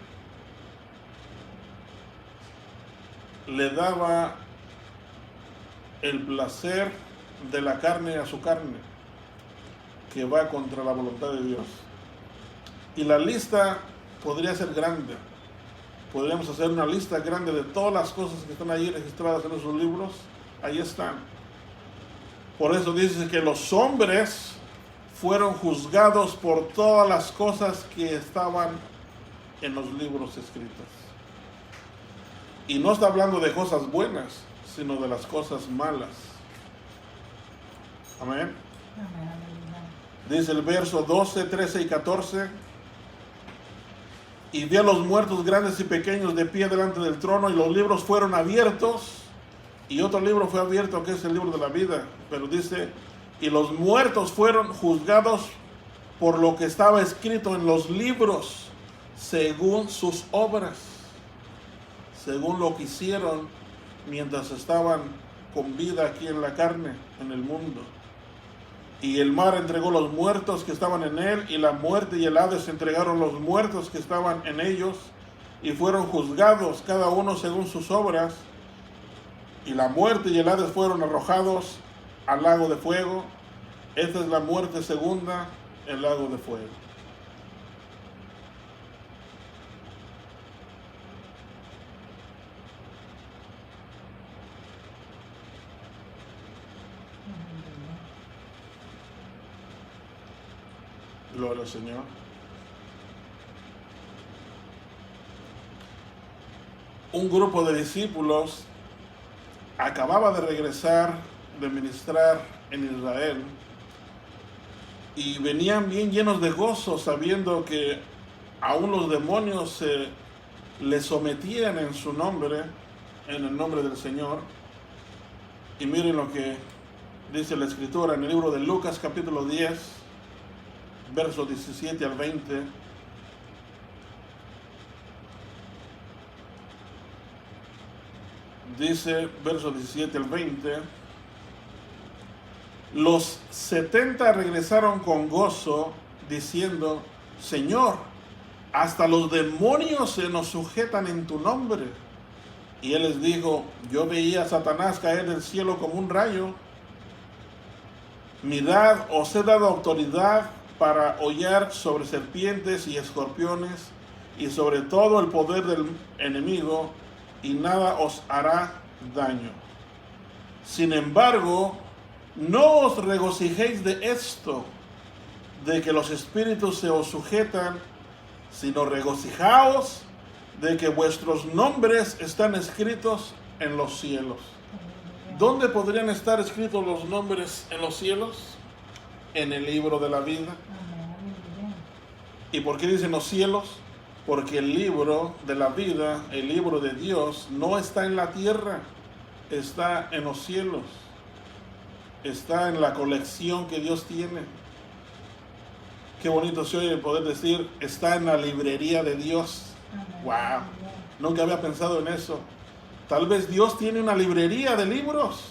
le daba el placer de la carne a su carne, que va contra la voluntad de Dios. Y la lista podría ser grande. Podríamos hacer una lista grande de todas las cosas que están ahí registradas en esos libros. Ahí están. Por eso dice que los hombres fueron juzgados por todas las cosas que estaban en los libros escritos. Y no está hablando de cosas buenas, sino de las cosas malas. Amén. Dice el verso 12, 13 y 14. Y vi a los muertos grandes y pequeños de pie delante del trono, y los libros fueron abiertos. Y otro libro fue abierto, que es el libro de la vida. Pero dice, y los muertos fueron juzgados por lo que estaba escrito en los libros, según sus obras, según lo que hicieron mientras estaban con vida aquí en la carne, en el mundo. Y el mar entregó los muertos que estaban en él, y la muerte y el Hades entregaron los muertos que estaban en ellos, y fueron juzgados cada uno según sus obras. Y la muerte y el Hades fueron arrojados al lago de fuego. Esta es la muerte segunda, el lago de fuego. Gloria al Señor. Un grupo de discípulos acababa de regresar de ministrar en Israel y venían bien llenos de gozo, sabiendo que aún los demonios se les sometían en su nombre, en el nombre del Señor. Y miren lo que dice la Escritura en el libro de Lucas capítulo 10, versos 17 al 20. Dice, versos 17 al 20. Los 70 regresaron con gozo, diciendo, Señor, hasta los demonios se nos sujetan en tu nombre. Y él les dijo, yo veía a Satanás caer del cielo como un rayo. Mirad, os he dado autoridad para hollar sobre serpientes y escorpiones y sobre todo el poder del enemigo, y nada os hará daño. Sin embargo, no os regocijéis de esto, de que los espíritus se os sujetan, sino regocijaos de que vuestros nombres están escritos en los cielos. ¿Dónde podrían estar escritos los nombres en los cielos? En el libro de la vida. ¿Y por qué dicen los cielos? Porque el libro de la vida, el libro de Dios, no está en la tierra, está en los cielos. Está en la colección que Dios tiene. Qué bonito se oye el poder decir, está en la librería de Dios. ¡Wow! Nunca había pensado en eso. Tal vez Dios tiene una librería de libros,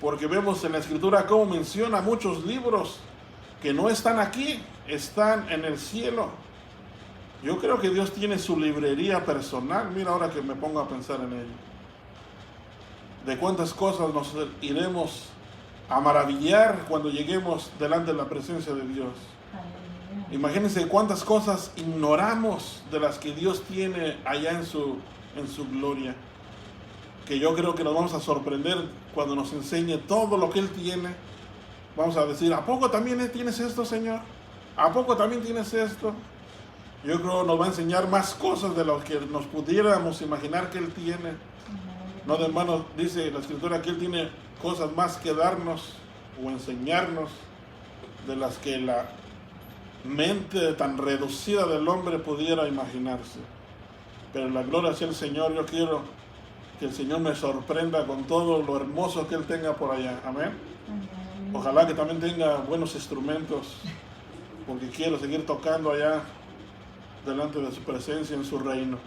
porque vemos en la Escritura cómo menciona muchos libros que no están aquí, están en el cielo. Yo creo que Dios tiene su librería personal. Mira, ahora que me pongo a pensar en ello, de cuántas cosas nos iremos a maravillar cuando lleguemos delante de la presencia de Dios. Imagínense cuántas cosas ignoramos de las que Dios tiene allá en su gloria, que yo creo que nos vamos a sorprender cuando nos enseñe todo lo que Él tiene. Vamos a decir, ¿a poco también tienes esto, Señor? ¿A poco también tienes esto? Yo creo que nos va a enseñar más cosas de lo que nos pudiéramos imaginar que Él tiene. No de mano dice la Escritura que Él tiene cosas más que darnos o enseñarnos de las que la mente tan reducida del hombre pudiera imaginarse. Pero la gloria sea el Señor. Yo quiero que el Señor me sorprenda con todo lo hermoso que Él tenga por allá. Amén. Ojalá que también tenga buenos instrumentos, porque quiero seguir tocando allá delante de su presencia en su reino.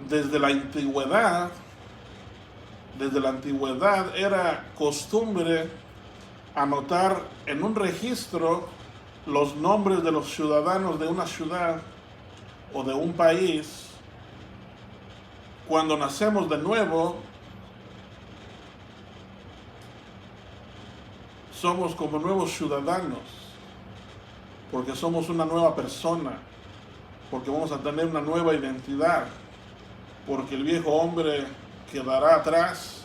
Desde la antigüedad era costumbre anotar en un registro los nombres de los ciudadanos de una ciudad o de un país, cuando nacemos de nuevo, somos como nuevos ciudadanos, porque somos una nueva persona, porque vamos a tener una nueva identidad, porque el viejo hombre quedará atrás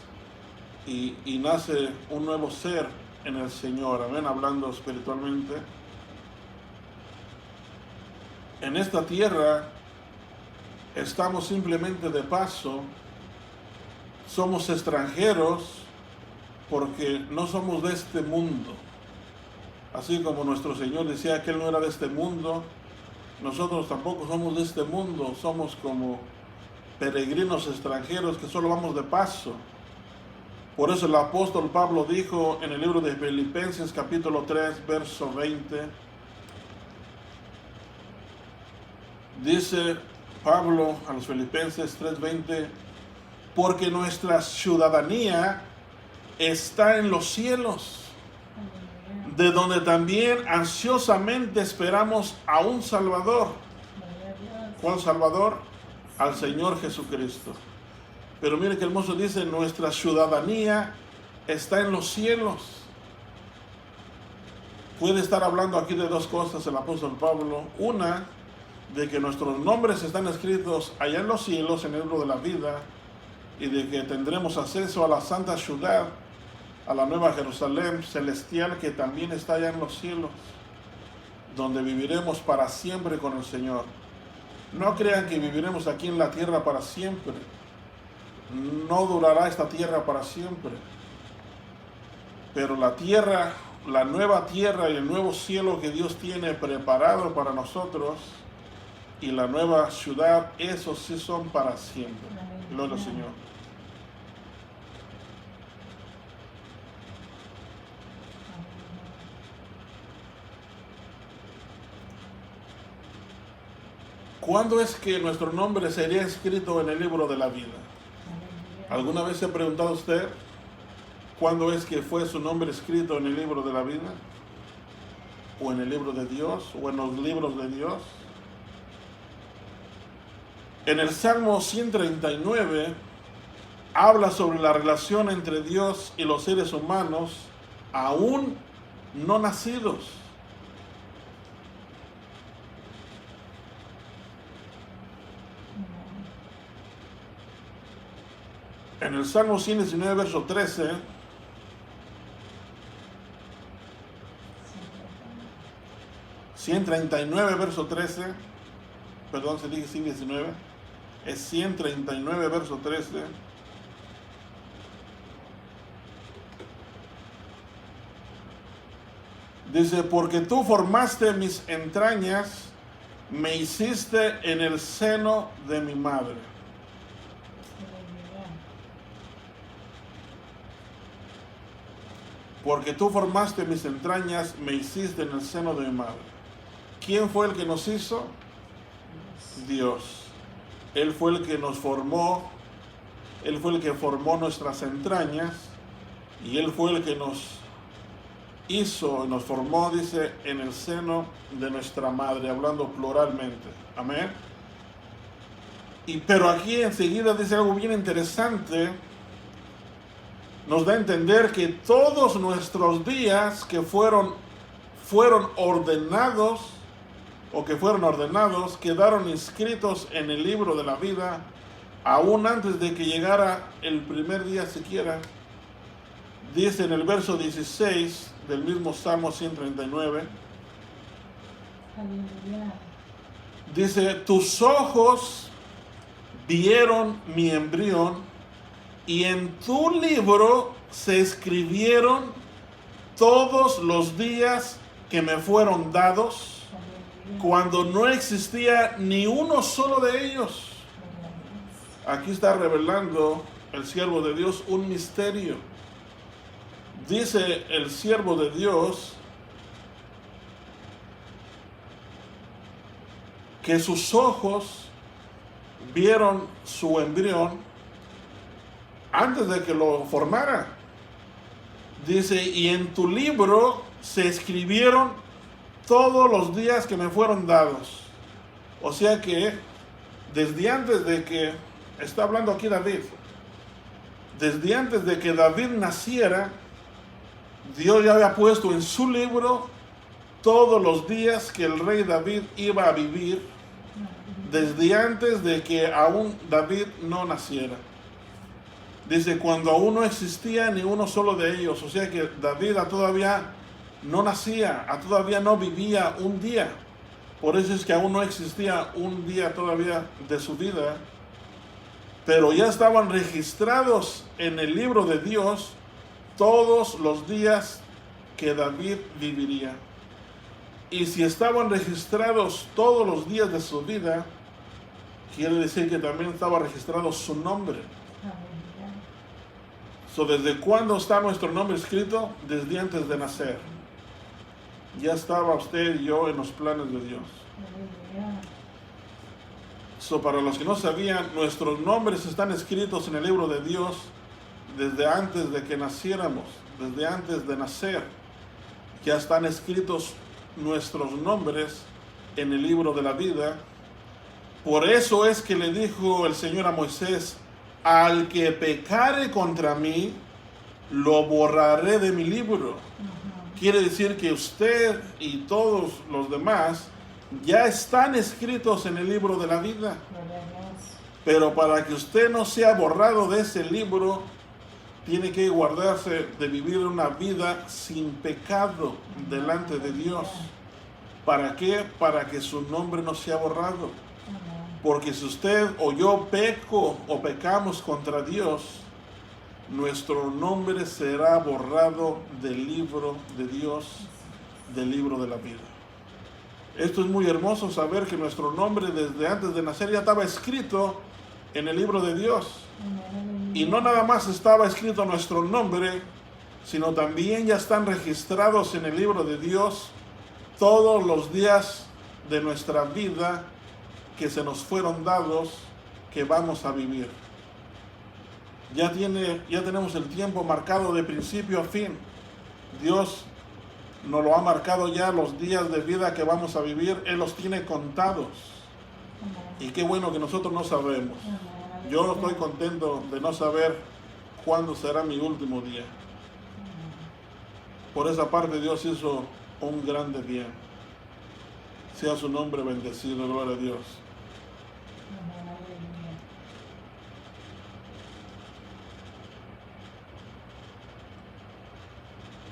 y nace un nuevo ser en el Señor, amén, hablando espiritualmente. En esta tierra estamos simplemente de paso, somos extranjeros porque no somos de este mundo. Así como nuestro Señor decía que Él no era de este mundo, nosotros tampoco somos de este mundo, somos como peregrinos extranjeros que solo vamos de paso. Por eso el apóstol Pablo dijo en el libro de Filipenses capítulo 3, verso 20, dice Pablo a los Filipenses 3:20, porque nuestra ciudadanía está en los cielos, de donde también ansiosamente esperamos a un Salvador. ¿Cuál Salvador? Al Señor Jesucristo. Pero mire que hermoso dice, nuestra ciudadanía está en los cielos. Puede estar hablando aquí de dos cosas el apóstol Pablo. Una, de que nuestros nombres están escritos allá en los cielos, en el libro de la vida, y de que tendremos acceso a la santa ciudad, a la nueva Jerusalén celestial que también está allá en los cielos, donde viviremos para siempre con el Señor. No crean que viviremos aquí en la tierra para siempre. No durará esta tierra para siempre. Pero la tierra, la nueva tierra y el nuevo cielo que Dios tiene preparado para nosotros, y la nueva ciudad, esos sí son para siempre. Gloria al Señor. ¿Cuándo es que nuestro nombre sería escrito en el libro de la vida? ¿Alguna vez se ha preguntado usted cuándo es que fue su nombre escrito en el libro de la vida? ¿O en el libro de Dios? ¿O en los libros de Dios? En el Salmo 139 habla sobre la relación entre Dios y los seres humanos aún no nacidos. En el Salmo 119, verso 13, ...139, verso 13... Perdón, se dice 119... Es 139, verso 13... Dice, porque tú formaste mis entrañas, me hiciste en el seno de mi madre. Porque tú formaste mis entrañas, me hiciste en el seno de mi madre. ¿Quién fue el que nos hizo? Dios. Él fue el que nos formó, Él fue el que formó nuestras entrañas, y Él fue el que nos hizo, nos formó, dice, en el seno de nuestra madre, hablando pluralmente. Amén. Pero aquí enseguida dice algo bien interesante. Nos da a entender que todos nuestros días que fueron ordenados, quedaron inscritos en el libro de la vida, aún antes de que llegara el primer día siquiera. Dice en el verso 16 del mismo Salmo 139, dice, tus ojos vieron mi embrión, y en tu libro se escribieron todos los días que me fueron dados, cuando no existía ni uno solo de ellos. Aquí está revelando el siervo de Dios un misterio. Dice el siervo de Dios que sus ojos vieron su embrión antes de que lo formara. Dice, y en tu libro se escribieron todos los días que me fueron dados. O sea que desde antes de que, está hablando aquí David, desde antes de que David naciera, Dios ya había puesto en su libro todos los días que el rey David iba a vivir, desde antes de que aún David no naciera. Dice, cuando aún no existía ni uno solo de ellos. O sea que David todavía no nacía, todavía no vivía un día. Por eso es que aún no existía un día todavía de su vida. Pero ya estaban registrados en el libro de Dios todos los días que David viviría. Y si estaban registrados todos los días de su vida, quiere decir que también estaba registrado su nombre. ¿Desde cuándo está nuestro nombre escrito? Desde antes de nacer. Ya estaba usted y yo en los planes de Dios. Para los que no sabían, nuestros nombres están escritos en el libro de Dios desde antes de que naciéramos, desde antes de nacer. Ya están escritos nuestros nombres en el libro de la vida. Por eso es que le dijo el Señor a Moisés, al que pecare contra mí, lo borraré de mi libro. Quiere decir que usted y todos los demás ya están escritos en el libro de la vida. Pero para que usted no sea borrado de ese libro, tiene que guardarse de vivir una vida sin pecado delante de Dios. ¿Para qué? Para que su nombre no sea borrado. Porque si usted o yo peco o pecamos contra Dios, nuestro nombre será borrado del libro de Dios, del libro de la vida. Esto es muy hermoso, saber que nuestro nombre desde antes de nacer ya estaba escrito en el libro de Dios. Y no nada más estaba escrito nuestro nombre, sino también ya están registrados en el libro de Dios todos los días de nuestra vida que se nos fueron dados, que vamos a vivir. Ya tenemos el tiempo marcado de principio a fin. Dios nos lo ha marcado ya, los días de vida que vamos a vivir. Él los tiene contados. Y qué bueno que nosotros no sabemos. Yo estoy contento de no saber cuándo será mi último día. Por esa parte Dios hizo un grande bien. Sea su nombre bendecido, gloria a Dios.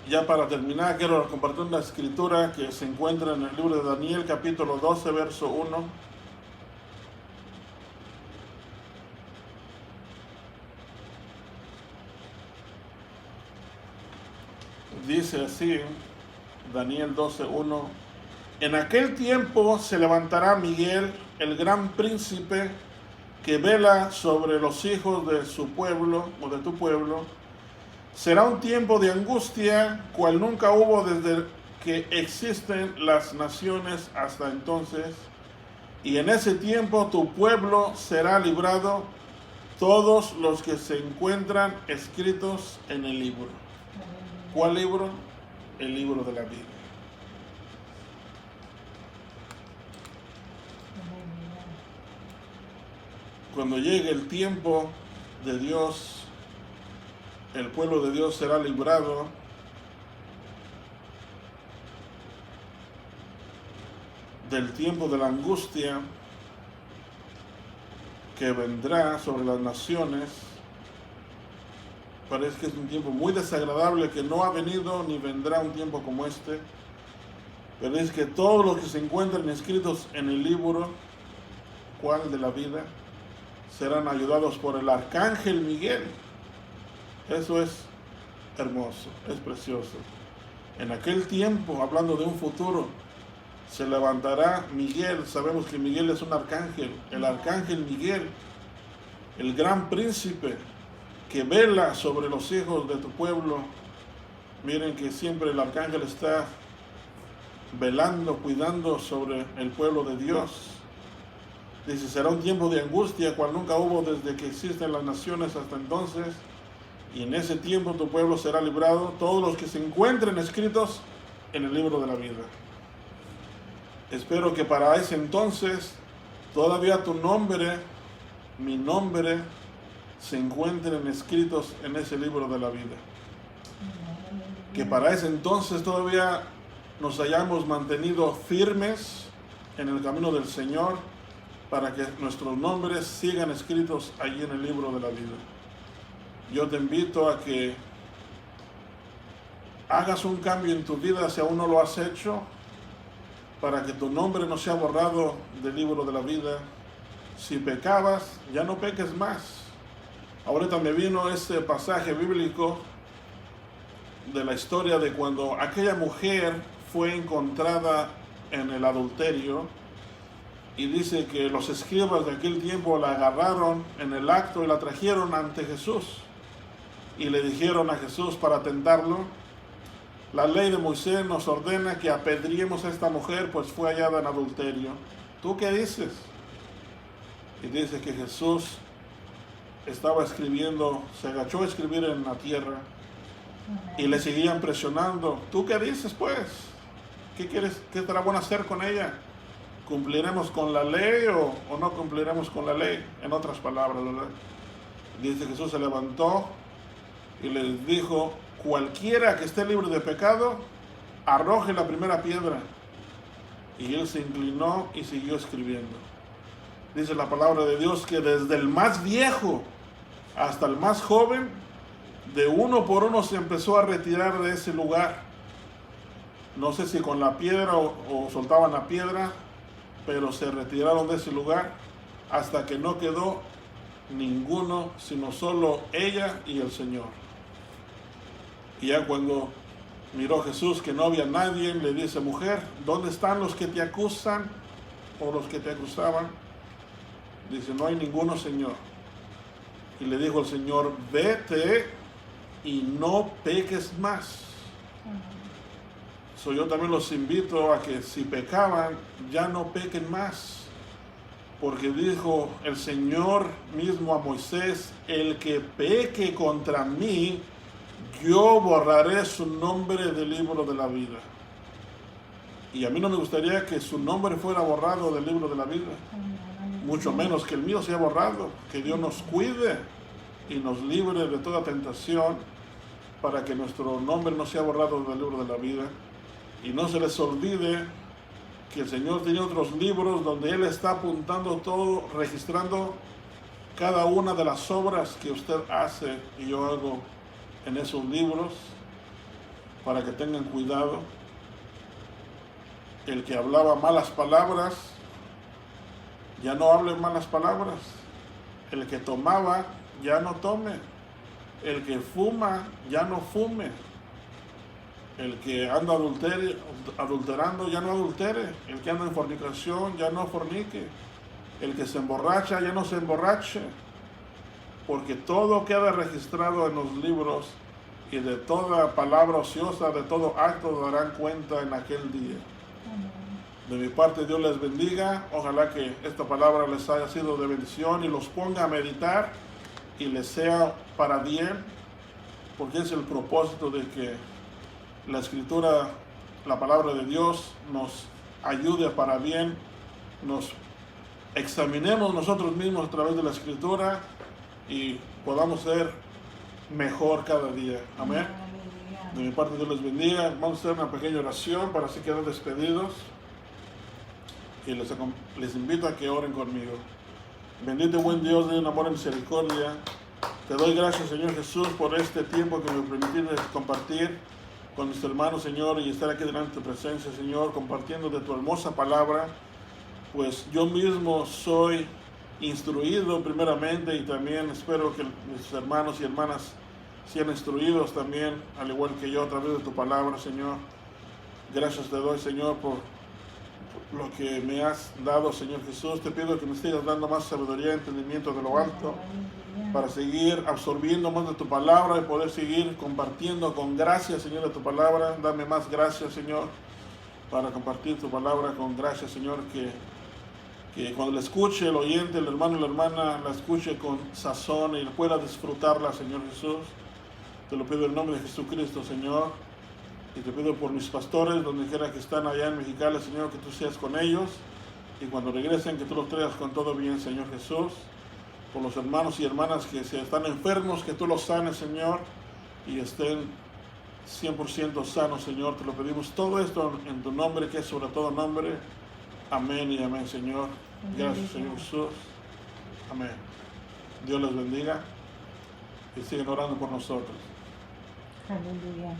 Ya para terminar, quiero compartir una escritura que se encuentra en el libro de Daniel, capítulo 12, verso 1. Dice así, Daniel 12:1. En aquel tiempo se levantará Miguel, el gran príncipe, que vela sobre los hijos de su pueblo o de tu pueblo. Será un tiempo de angustia, cual nunca hubo desde que existen las naciones hasta entonces. Y en ese tiempo tu pueblo será librado, todos los que se encuentran escritos en el libro. ¿Cuál libro? El libro de la vida. Cuando llegue el tiempo de Dios, el pueblo de Dios será librado del tiempo de la angustia que vendrá sobre las naciones. Parece que es un tiempo muy desagradable que no ha venido ni vendrá un tiempo como este. Pero es que todos los que se encuentran escritos en el libro, ¿cuál de la vida? Serán ayudados por el arcángel Miguel. Eso es hermoso, es precioso. En aquel tiempo, hablando de un futuro, se levantará Miguel. Sabemos que Miguel es un arcángel. El arcángel Miguel, el gran príncipe que vela sobre los hijos de tu pueblo. Miren que siempre el arcángel está velando, cuidando sobre el pueblo de Dios. Dice, será un tiempo de angustia, cual nunca hubo desde que existen las naciones hasta entonces. Y en ese tiempo tu pueblo será librado, todos los que se encuentren escritos en el libro de la vida. Espero que para ese entonces todavía tu nombre, mi nombre, se encuentren escritos en ese libro de la vida. Que para ese entonces todavía nos hayamos mantenido firmes en el camino del Señor, para que nuestros nombres sigan escritos allí en el libro de la vida. Yo te invito a que hagas un cambio en tu vida si aún no lo has hecho, para que tu nombre no sea borrado del libro de la vida. Si pecabas, ya no peques más. Ahorita me vino este pasaje bíblico de la historia de cuando aquella mujer fue encontrada en el adulterio, y dice que los escribas de aquel tiempo la agarraron en el acto y la trajeron ante Jesús y le dijeron a Jesús para tentarlo: la ley de Moisés nos ordena que apedriemos a esta mujer, pues fue hallada en adulterio. ¿Tú qué dices? Y dice que Jesús estaba escribiendo, se agachó a escribir en la tierra, y le seguían presionando. ¿Tú qué dices, pues? ¿Qué quieres? ¿Qué te la van a hacer con ella? ¿Cumpliremos con la ley o no cumpliremos con la ley? En otras palabras, ¿verdad? Dice, Jesús se levantó y les dijo: cualquiera que esté libre de pecado, arroje la primera piedra. Y él se inclinó y siguió escribiendo. Dice la palabra de Dios que desde el más viejo hasta el más joven, de uno por uno se empezó a retirar de ese lugar. No sé si con la piedra o soltaban la piedra, pero se retiraron de ese lugar hasta que no quedó ninguno, sino solo ella y el Señor. Y ya cuando miró Jesús que no había nadie, le dice: mujer, ¿dónde están los que te acusan o los que te acusaban? Dice: no hay ninguno, Señor. Y le dijo el Señor: vete y no peques más. Yo también los invito a que si pecaban, ya no pequen más. Porque dijo el Señor mismo a Moisés: el que peque contra mí, yo borraré su nombre del libro de la vida. Y a mí no me gustaría que su nombre fuera borrado del libro de la vida. Mucho menos que el mío sea borrado. Que Dios nos cuide y nos libre de toda tentación, para que nuestro nombre no sea borrado del libro de la vida. Y no se les olvide que el Señor tiene otros libros donde Él está apuntando todo, registrando cada una de las obras que usted hace y yo hago en esos libros, para que tengan cuidado. El que hablaba malas palabras, ya no hable malas palabras. El que tomaba, ya no tome. El que fuma, ya no fume. El que anda adulterando, ya no adultere. El que anda en fornicación, ya no fornique. El que se emborracha, ya no se emborrache. Porque todo queda registrado en los libros, y de toda palabra ociosa, de todo acto darán cuenta en aquel día. De mi parte, Dios les bendiga. Ojalá que esta palabra les haya sido de bendición y los ponga a meditar y les sea para bien, porque es el propósito de que la Escritura, la palabra de Dios, nos ayude para bien, nos examinemos nosotros mismos a través de la Escritura y podamos ser mejor cada día. Amén. De mi parte, Dios les bendiga. Vamos a hacer una pequeña oración para así quedar despedidos. Y les invito a que oren conmigo. Bendito y buen Dios de amor y misericordia, te doy gracias, Señor Jesús, por este tiempo que me permitiste compartir con mis hermanos, Señor, y estar aquí delante de tu presencia, Señor, compartiendo de tu hermosa palabra. Pues yo mismo soy instruido primeramente, y también espero que mis hermanos y hermanas sean instruidos también, al igual que yo, a través de tu palabra, Señor. Gracias te doy, Señor, por lo que me has dado, Señor Jesús. Te pido que me sigas dando más sabiduría y entendimiento de lo alto, para seguir absorbiendo más de tu palabra y poder seguir compartiendo con gracia, Señor, de tu palabra. Dame más gracia, Señor, para compartir tu palabra con gracia, Señor, que cuando la escuche el oyente, el hermano y la hermana, la escuche con sazón y pueda disfrutarla, Señor Jesús. Te lo pido en el nombre de Jesucristo, Señor. Y te pido por mis pastores, donde quiera que están allá en Mexicali, Señor, que tú seas con ellos. Y cuando regresen, que tú los traigas con todo bien, Señor Jesús. Por los hermanos y hermanas que se están enfermos, que tú los sanes, Señor. Y estén 100% sanos, Señor. Te lo pedimos todo esto en tu nombre, que es sobre todo nombre. Amén y amén, Señor. Gracias, Señor Jesús. Amén. Dios les bendiga. Y siguen orando por nosotros. Aleluya.